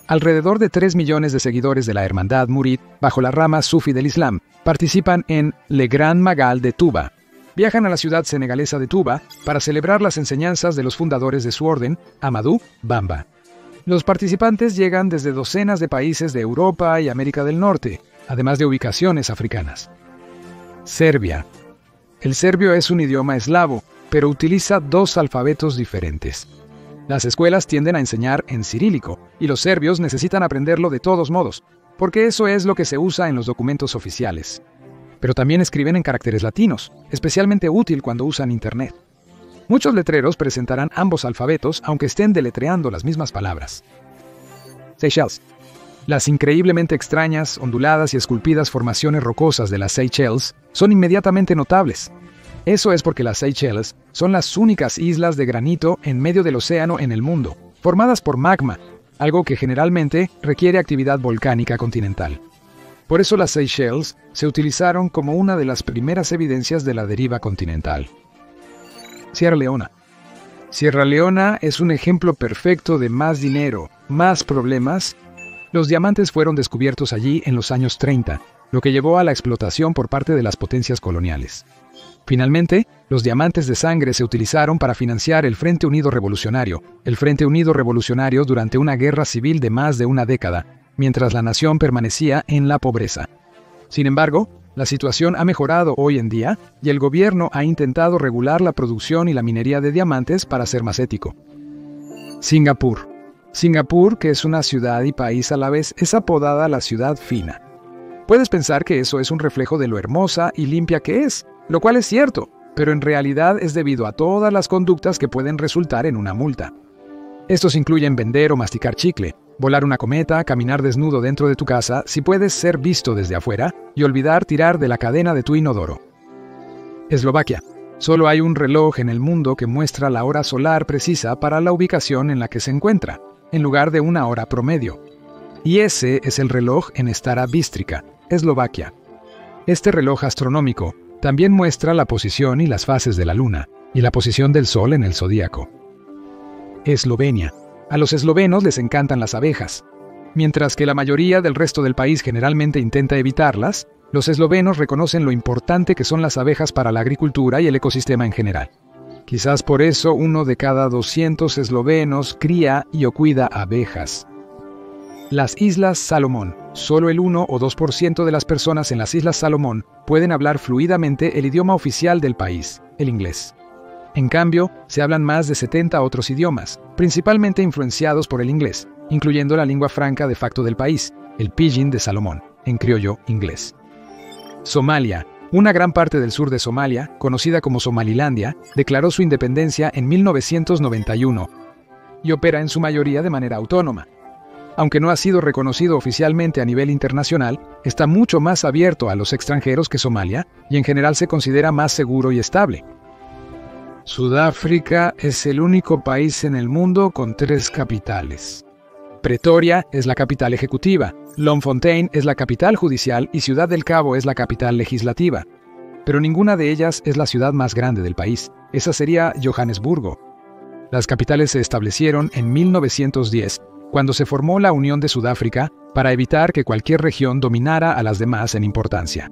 Alrededor de 3 millones de seguidores de la hermandad Murid, bajo la rama sufi del Islam, participan en Le Grand Magal de Touba. Viajan a la ciudad senegalesa de Touba para celebrar las enseñanzas de los fundadores de su orden, Ahmadou Bamba. Los participantes llegan desde docenas de países de Europa y América del Norte, además de ubicaciones africanas. Serbia. El serbio es un idioma eslavo, pero utiliza 2 alfabetos diferentes. Las escuelas tienden a enseñar en cirílico, y los serbios necesitan aprenderlo de todos modos, porque eso es lo que se usa en los documentos oficiales. Pero también escriben en caracteres latinos, especialmente útil cuando usan Internet. Muchos letreros presentarán ambos alfabetos, aunque estén deletreando las mismas palabras. Seychelles. Las increíblemente extrañas, onduladas y esculpidas formaciones rocosas de las Seychelles son inmediatamente notables. Eso es porque las Seychelles son las únicas islas de granito en medio del océano en el mundo, formadas por magma, algo que generalmente requiere actividad volcánica continental. Por eso las Seychelles se utilizaron como una de las primeras evidencias de la deriva continental. Sierra Leona. Sierra Leona es un ejemplo perfecto de más dinero, más problemas. Los diamantes fueron descubiertos allí en los años 30, lo que llevó a la explotación por parte de las potencias coloniales. Finalmente, los diamantes de sangre se utilizaron para financiar el Frente Unido Revolucionario, durante una guerra civil de más de una década, mientras la nación permanecía en la pobreza. Sin embargo, la situación ha mejorado hoy en día y el gobierno ha intentado regular la producción y la minería de diamantes para ser más ético. Singapur. Singapur, que es una ciudad y país a la vez, es apodada la ciudad fina. Puedes pensar que eso es un reflejo de lo hermosa y limpia que es, lo cual es cierto, pero en realidad es debido a todas las conductas que pueden resultar en una multa. Estos incluyen vender o masticar chicle, volar una cometa, caminar desnudo dentro de tu casa si puedes ser visto desde afuera y olvidar tirar de la cadena de tu inodoro. Eslovaquia. Solo hay un reloj en el mundo que muestra la hora solar precisa para la ubicación en la que se encuentra, en lugar de una hora promedio. Y ese es el reloj en Stara Bistrica, Eslovaquia. Este reloj astronómico también muestra la posición y las fases de la luna, y la posición del sol en el zodíaco. Eslovenia. A los eslovenos les encantan las abejas. Mientras que la mayoría del resto del país generalmente intenta evitarlas, los eslovenos reconocen lo importante que son las abejas para la agricultura y el ecosistema en general. Quizás por eso 1 de cada 200 eslovenos cría y o cuida abejas. Las Islas Salomón. Solo el 1 o 2% de las personas en las Islas Salomón pueden hablar fluidamente el idioma oficial del país, el inglés. En cambio, se hablan más de 70 otros idiomas, principalmente influenciados por el inglés, incluyendo la lengua franca de facto del país, el pidgin de Salomón, en criollo inglés. Somalia. Una gran parte del sur de Somalia, conocida como Somalilandia, declaró su independencia en 1991 y opera en su mayoría de manera autónoma. Aunque no ha sido reconocido oficialmente a nivel internacional, está mucho más abierto a los extranjeros que Somalia y en general se considera más seguro y estable. Sudáfrica es el único país en el mundo con 3 capitales. Pretoria es la capital ejecutiva, Bloemfontein es la capital judicial y Ciudad del Cabo es la capital legislativa. Pero ninguna de ellas es la ciudad más grande del país. Esa sería Johannesburgo. Las capitales se establecieron en 1910, cuando se formó la Unión de Sudáfrica para evitar que cualquier región dominara a las demás en importancia.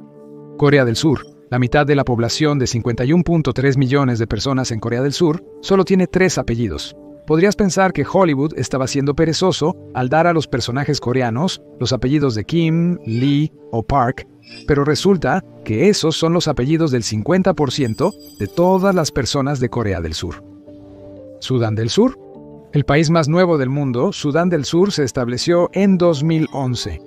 Corea del Sur. La mitad de la población de 51.3 millones de personas en Corea del Sur solo tiene 3 apellidos. Podrías pensar que Hollywood estaba siendo perezoso al dar a los personajes coreanos los apellidos de Kim, Lee o Park, pero resulta que esos son los apellidos del 50% de todas las personas de Corea del Sur. Sudán del Sur. El país más nuevo del mundo, Sudán del Sur, se estableció en 2011.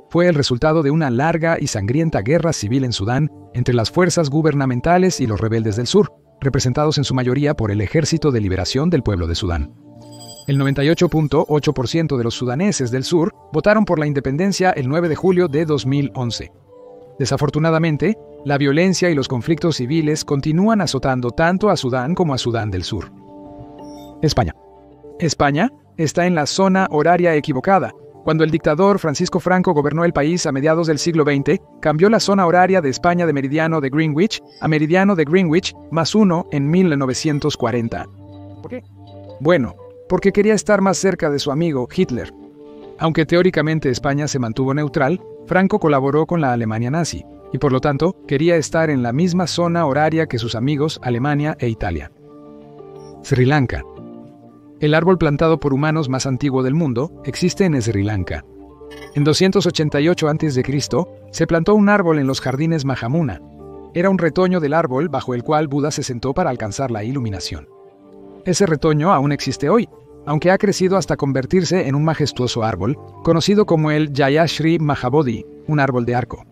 Fue el resultado de una larga y sangrienta guerra civil en Sudán entre las fuerzas gubernamentales y los rebeldes del sur, representados en su mayoría por el Ejército de Liberación del Pueblo de Sudán. El 98.8% de los sudaneses del sur votaron por la independencia el 9 de julio de 2011. Desafortunadamente, la violencia y los conflictos civiles continúan azotando tanto a Sudán como a Sudán del Sur. España. España está en la zona horaria equivocada. Cuando el dictador Francisco Franco gobernó el país a mediados del siglo XX, cambió la zona horaria de España de meridiano de Greenwich a meridiano de Greenwich +1 en 1940. ¿Por qué? Bueno, porque quería estar más cerca de su amigo Hitler. Aunque teóricamente España se mantuvo neutral, Franco colaboró con la Alemania nazi, y por lo tanto quería estar en la misma zona horaria que sus amigos Alemania e Italia. Sri Lanka. El árbol plantado por humanos más antiguo del mundo existe en Sri Lanka. En 288 a.C. se plantó un árbol en los jardines Mahamuna. Era un retoño del árbol bajo el cual Buda se sentó para alcanzar la iluminación. Ese retoño aún existe hoy, aunque ha crecido hasta convertirse en un majestuoso árbol, conocido como el Jayashri Mahabodhi, un árbol de arco.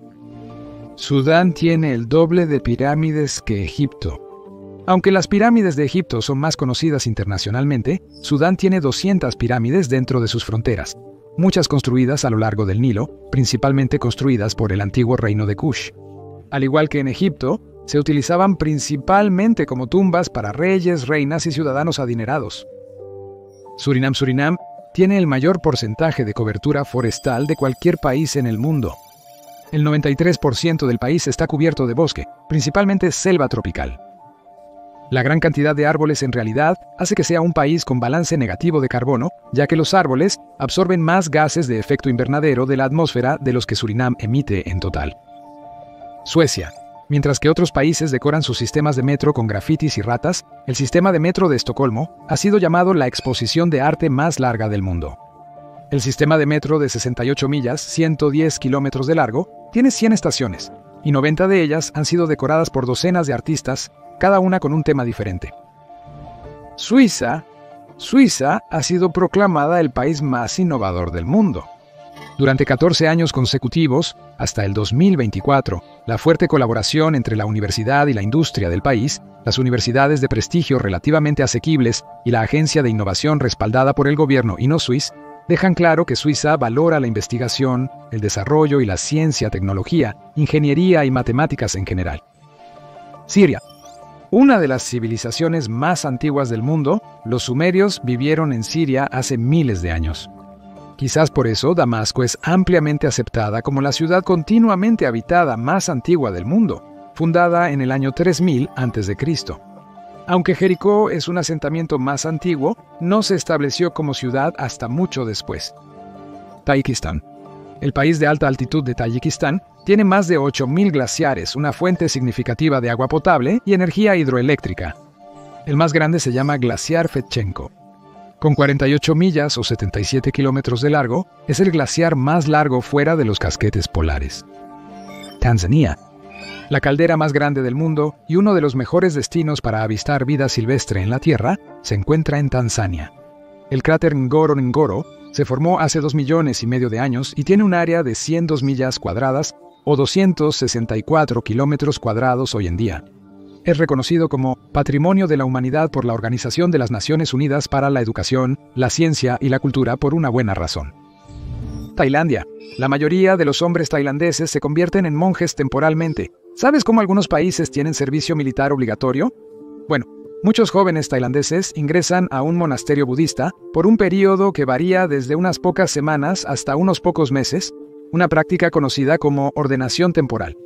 Sudán tiene el doble de pirámides que Egipto. Aunque las pirámides de Egipto son más conocidas internacionalmente, Sudán tiene 200 pirámides dentro de sus fronteras, muchas construidas a lo largo del Nilo, principalmente construidas por el antiguo reino de Kush. Al igual que en Egipto, se utilizaban principalmente como tumbas para reyes, reinas y ciudadanos adinerados. Surinam tiene el mayor porcentaje de cobertura forestal de cualquier país en el mundo. El 93% del país está cubierto de bosque, principalmente selva tropical. La gran cantidad de árboles en realidad hace que sea un país con balance negativo de carbono, ya que los árboles absorben más gases de efecto invernadero de la atmósfera de los que Surinam emite en total. Suecia. Mientras que otros países decoran sus sistemas de metro con grafitis y ratas, el sistema de metro de Estocolmo ha sido llamado la exposición de arte más larga del mundo. El sistema de metro de 68 millas, 110 kilómetros de largo, tiene 100 estaciones, y 90 de ellas han sido decoradas por docenas de artistas, cada una con un tema diferente. Suiza ha sido proclamada el país más innovador del mundo. Durante 14 años consecutivos, hasta el 2024, la fuerte colaboración entre la universidad y la industria del país, las universidades de prestigio relativamente asequibles y la agencia de innovación respaldada por el gobierno InnoSuisse, dejan claro que Suiza valora la investigación, el desarrollo y la ciencia, tecnología, ingeniería y matemáticas en general. Siria. Una de las civilizaciones más antiguas del mundo, los sumerios vivieron en Siria hace miles de años. Quizás por eso Damasco es ampliamente aceptada como la ciudad continuamente habitada más antigua del mundo, fundada en el año 3000 a.C. Aunque Jericó es un asentamiento más antiguo, no se estableció como ciudad hasta mucho después. Tayikistán. El país de alta altitud de Tayikistán tiene más de 8.000 glaciares, una fuente significativa de agua potable y energía hidroeléctrica. El más grande se llama Glaciar Fedchenko. Con 48 millas o 77 kilómetros de largo, es el glaciar más largo fuera de los casquetes polares. Tanzania. La caldera más grande del mundo y uno de los mejores destinos para avistar vida silvestre en la Tierra se encuentra en Tanzania. El cráter Ngorongoro se formó hace 2,5 millones de años y tiene un área de 102 millas cuadradas o 264 kilómetros cuadrados hoy en día. Es reconocido como Patrimonio de la Humanidad por la Organización de las Naciones Unidas para la Educación, la Ciencia y la Cultura por una buena razón. Tailandia. La mayoría de los hombres tailandeses se convierten en monjes temporalmente. ¿Sabes cómo algunos países tienen servicio militar obligatorio? Bueno, muchos jóvenes tailandeses ingresan a un monasterio budista por un período que varía desde unas pocas semanas hasta unos pocos meses, una práctica conocida como ordenación temporal.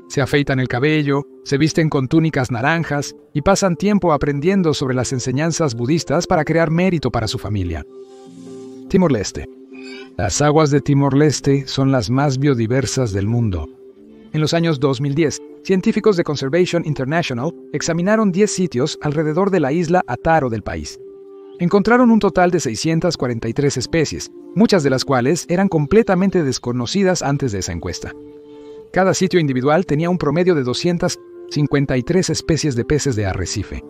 Se afeitan el cabello, se visten con túnicas naranjas y pasan tiempo aprendiendo sobre las enseñanzas budistas para crear mérito para su familia. Timor-Leste. Las aguas de Timor-Leste son las más biodiversas del mundo. En los años 2010, científicos de Conservation International examinaron 10 sitios alrededor de la isla Ataro del país. Encontraron un total de 643 especies, muchas de las cuales eran completamente desconocidas antes de esa encuesta. Cada sitio individual tenía un promedio de 253 especies de peces de arrecife.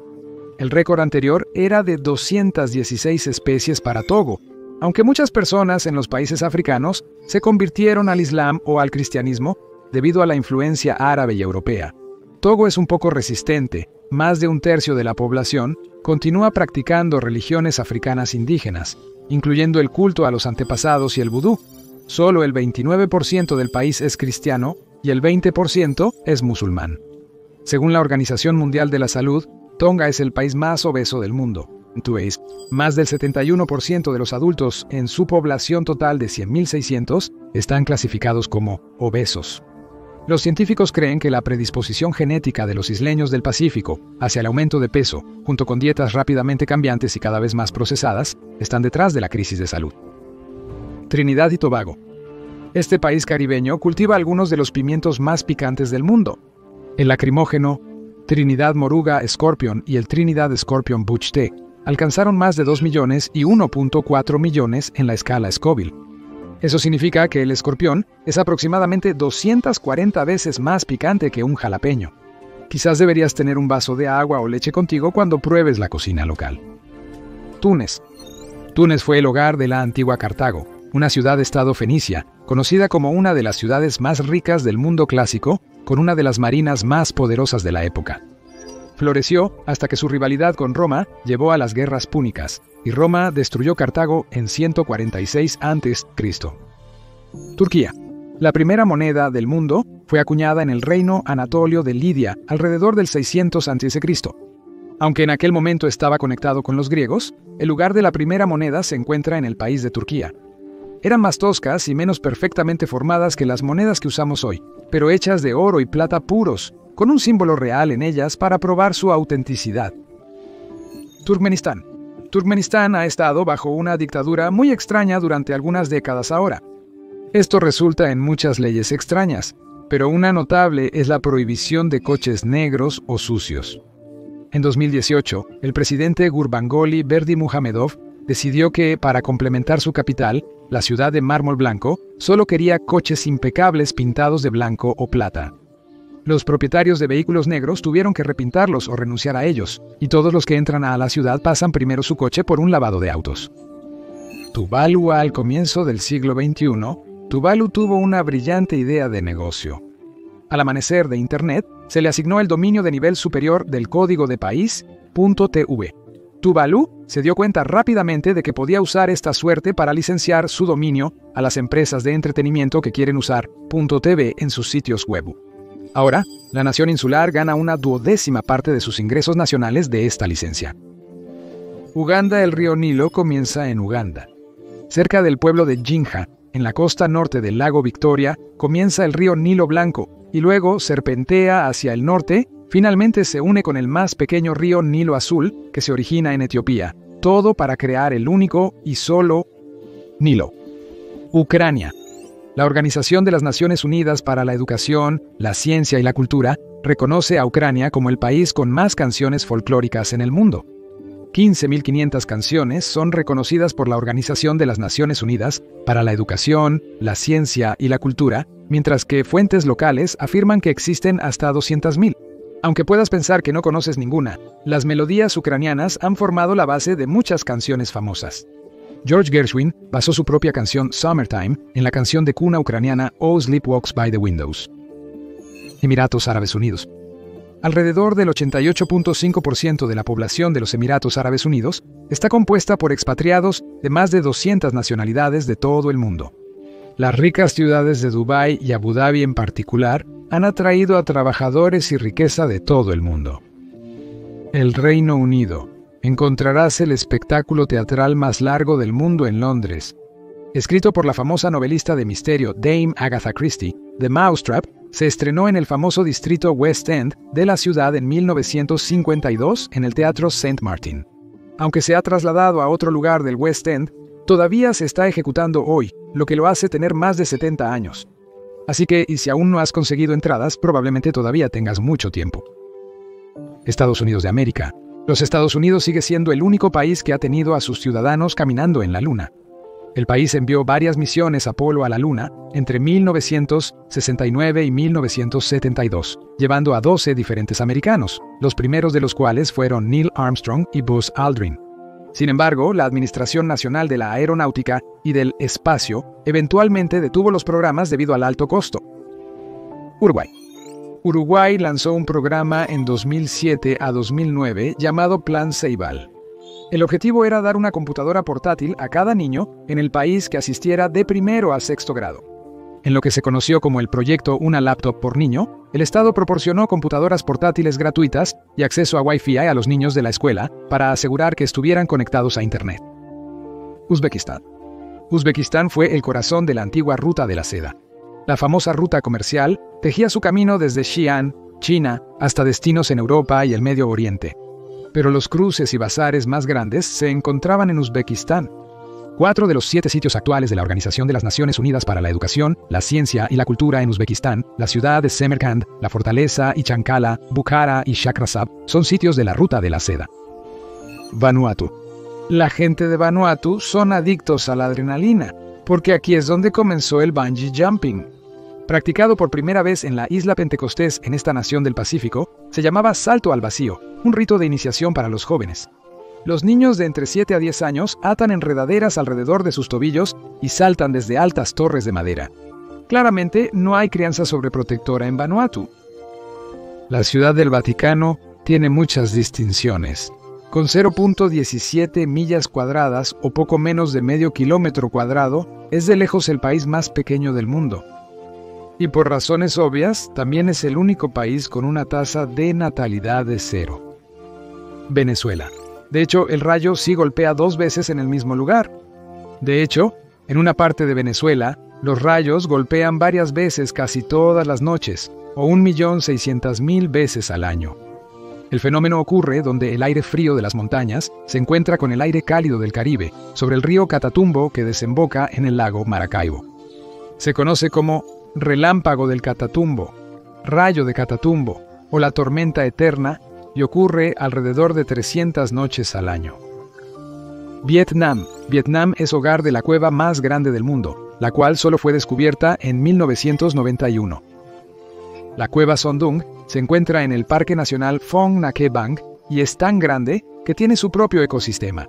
El récord anterior era de 216 especies para Togo, aunque muchas personas en los países africanos se convirtieron al Islam o al cristianismo debido a la influencia árabe y europea. Togo es un poco resistente. Más de un tercio de la población continúa practicando religiones africanas indígenas, incluyendo el culto a los antepasados y el vudú. Solo el 29% del país es cristiano y el 20% es musulmán. Según la Organización Mundial de la Salud, Tonga es el país más obeso del mundo. Más del 71% de los adultos en su población total de 100.600 están clasificados como obesos. Los científicos creen que la predisposición genética de los isleños del Pacífico hacia el aumento de peso, junto con dietas rápidamente cambiantes y cada vez más procesadas, están detrás de la crisis de salud. Trinidad y Tobago. Este país caribeño cultiva algunos de los pimientos más picantes del mundo. El lacrimógeno Trinidad Moruga Scorpion y el Trinidad Scorpion Butch T alcanzaron más de 2 millones y 1.4 millones en la escala Scoville. Eso significa que el escorpión es aproximadamente 240 veces más picante que un jalapeño. Quizás deberías tener un vaso de agua o leche contigo cuando pruebes la cocina local. Túnez. Túnez fue el hogar de la antigua Cartago, una ciudad-estado fenicia, conocida como una de las ciudades más ricas del mundo clásico, con una de las marinas más poderosas de la época. Floreció hasta que su rivalidad con Roma llevó a las guerras púnicas, y Roma destruyó Cartago en 146 a.C. Turquía. La primera moneda del mundo fue acuñada en el reino anatolio de Lidia alrededor del 600 a.C. Aunque en aquel momento estaba conectado con los griegos, el lugar de la primera moneda se encuentra en el país de Turquía. Eran más toscas y menos perfectamente formadas que las monedas que usamos hoy, pero hechas de oro y plata puros, con un símbolo real en ellas para probar su autenticidad. Turkmenistán. Turkmenistán ha estado bajo una dictadura muy extraña durante algunas décadas ahora. Esto resulta en muchas leyes extrañas, pero una notable es la prohibición de coches negros o sucios. En 2018, el presidente Gurbanguly Berdimuhamedov decidió que, para complementar su capital, la ciudad de mármol blanco, solo quería coches impecables pintados de blanco o plata. Los propietarios de vehículos negros tuvieron que repintarlos o renunciar a ellos, y todos los que entran a la ciudad pasan primero su coche por un lavado de autos. Tuvalu. Al comienzo del siglo XXI, Tuvalu tuvo una brillante idea de negocio. Al amanecer de Internet, se le asignó el dominio de nivel superior del código de país.tv. Tuvalu se dio cuenta rápidamente de que podía usar esta suerte para licenciar su dominio a las empresas de entretenimiento que quieren usar .tv en sus sitios web. Ahora, la nación insular gana una 1/12 parte de sus ingresos nacionales de esta licencia. Uganda. El río Nilo comienza en Uganda. Cerca del pueblo de Jinja, en la costa norte del lago Victoria, comienza el río Nilo Blanco y luego serpentea hacia el norte, finalmente se une con el más pequeño río Nilo Azul que se origina en Etiopía, todo para crear el único y solo Nilo. Ucrania. La Organización de las Naciones Unidas para la Educación, la Ciencia y la Cultura reconoce a Ucrania como el país con más canciones folclóricas en el mundo. 15.500 canciones son reconocidas por la Organización de las Naciones Unidas para la Educación, la Ciencia y la Cultura, mientras que fuentes locales afirman que existen hasta 200.000. Aunque puedas pensar que no conoces ninguna, las melodías ucranianas han formado la base de muchas canciones famosas. George Gershwin basó su propia canción Summertime en la canción de cuna ucraniana Oh Sleep Walks by the Windows. Emiratos Árabes Unidos. Alrededor del 88.5% de la población de los Emiratos Árabes Unidos está compuesta por expatriados de más de 200 nacionalidades de todo el mundo. Las ricas ciudades de Dubái y Abu Dhabi en particular han atraído a trabajadores y riqueza de todo el mundo. El Reino Unido. Encontrarás el espectáculo teatral más largo del mundo en Londres. Escrito por la famosa novelista de misterio Dame Agatha Christie, The Mousetrap se estrenó en el famoso distrito West End de la ciudad en 1952 en el Teatro St. Martin. Aunque se ha trasladado a otro lugar del West End, todavía se está ejecutando hoy, lo que lo hace tener más de 70 años. Así que, y si aún no has conseguido entradas, probablemente todavía tengas mucho tiempo. Estados Unidos de América. Los Estados Unidos sigue siendo el único país que ha tenido a sus ciudadanos caminando en la Luna. El país envió varias misiones Apolo a la Luna entre 1969 y 1972, llevando a 12 diferentes americanos, los primeros de los cuales fueron Neil Armstrong y Buzz Aldrin. Sin embargo, la Administración Nacional de la Aeronáutica y del Espacio eventualmente detuvo los programas debido al alto costo. Uruguay. Uruguay lanzó un programa en 2007 a 2009 llamado Plan Ceibal. El objetivo era dar una computadora portátil a cada niño en el país que asistiera de primero a sexto grado. En lo que se conoció como el proyecto Una Laptop por Niño, el Estado proporcionó computadoras portátiles gratuitas y acceso a Wi-Fi a los niños de la escuela para asegurar que estuvieran conectados a Internet. Uzbekistán. Uzbekistán fue el corazón de la antigua Ruta de la Seda. La famosa ruta comercial tejía su camino desde Xi'an, China, hasta destinos en Europa y el Medio Oriente. Pero los cruces y bazares más grandes se encontraban en Uzbekistán. 4 de los 7 sitios actuales de la Organización de las Naciones Unidas para la Educación, la Ciencia y la Cultura en Uzbekistán, la ciudad de Semerkand, la fortaleza y Chankala, Bukhara y Chakrasab, son sitios de la Ruta de la Seda. Vanuatu. La gente de Vanuatu son adictos a la adrenalina, porque aquí es donde comenzó el bungee jumping. Practicado por primera vez en la isla Pentecostés en esta nación del Pacífico, se llamaba salto al vacío, un rito de iniciación para los jóvenes. Los niños de entre 7 a 10 años atan enredaderas alrededor de sus tobillos y saltan desde altas torres de madera. Claramente, no hay crianza sobreprotectora en Vanuatu. La Ciudad del Vaticano tiene muchas distinciones. Con 0.17 millas cuadradas o poco menos de medio kilómetro cuadrado, es de lejos el país más pequeño del mundo. Y por razones obvias, también es el único país con una tasa de natalidad de 0. Venezuela. De hecho, el rayo sí golpea 2 veces en el mismo lugar. De hecho, en una parte de Venezuela, los rayos golpean varias veces casi todas las noches, o 1.600.000 veces al año. El fenómeno ocurre donde el aire frío de las montañas se encuentra con el aire cálido del Caribe, sobre el río Catatumbo que desemboca en el lago Maracaibo. Se conoce como relámpago del Catatumbo, rayo de Catatumbo o la tormenta eterna y ocurre alrededor de 300 noches al año. Vietnam. Vietnam es hogar de la cueva más grande del mundo, la cual solo fue descubierta en 1991. La cueva Son Dung se encuentra en el Parque Nacional Phong Nha Bang y es tan grande que tiene su propio ecosistema.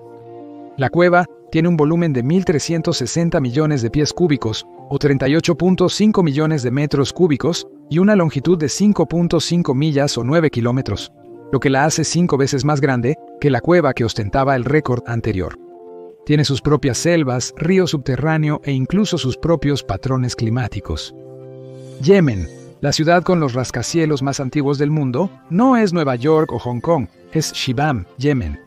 La cueva tiene un volumen de 1.360 millones de pies cúbicos o 38.5 millones de metros cúbicos y una longitud de 5.5 millas o 9 kilómetros, lo que la hace 5 veces más grande que la cueva que ostentaba el récord anterior. Tiene sus propias selvas, río subterráneo e incluso sus propios patrones climáticos. Yemen, la ciudad con los rascacielos más antiguos del mundo, no es Nueva York o Hong Kong, es Shibam, Yemen.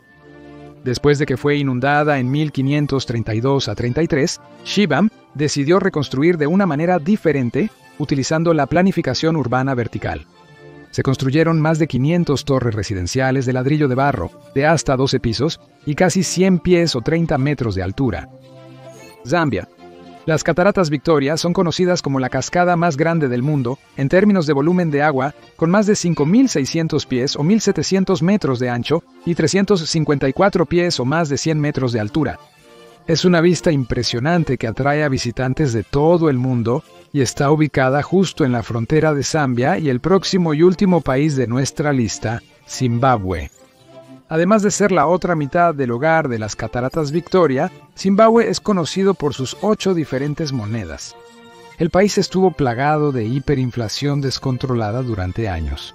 Después de que fue inundada en 1532 a 33, Shibam decidió reconstruir de una manera diferente, utilizando la planificación urbana vertical. Se construyeron más de 500 torres residenciales de ladrillo de barro, de hasta 12 pisos, y casi 100 pies o 30 metros de altura. Zambia. Las cataratas Victoria son conocidas como la cascada más grande del mundo en términos de volumen de agua, con más de 5.600 pies o 1.700 metros de ancho y 354 pies o más de 100 metros de altura. Es una vista impresionante que atrae a visitantes de todo el mundo y está ubicada justo en la frontera de Zambia y el próximo y último país de nuestra lista, Zimbabue. Además de ser la otra mitad del hogar de las cataratas Victoria, Zimbabue es conocido por sus 8 diferentes monedas. El país estuvo plagado de hiperinflación descontrolada durante años.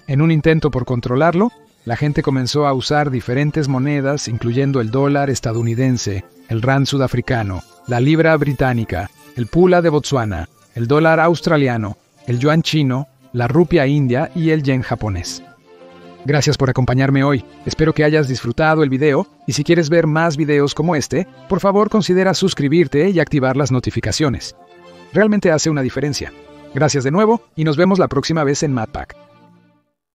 En un intento por controlarlo, la gente comenzó a usar diferentes monedas, incluyendo el dólar estadounidense, el rand sudafricano, la libra británica, el pula de Botsuana, el dólar australiano, el yuan chino, la rupia india y el yen japonés. Gracias por acompañarme hoy. Espero que hayas disfrutado el video y si quieres ver más videos como este, por favor considera suscribirte y activar las notificaciones. Realmente hace una diferencia. Gracias de nuevo y nos vemos la próxima vez en MatPack.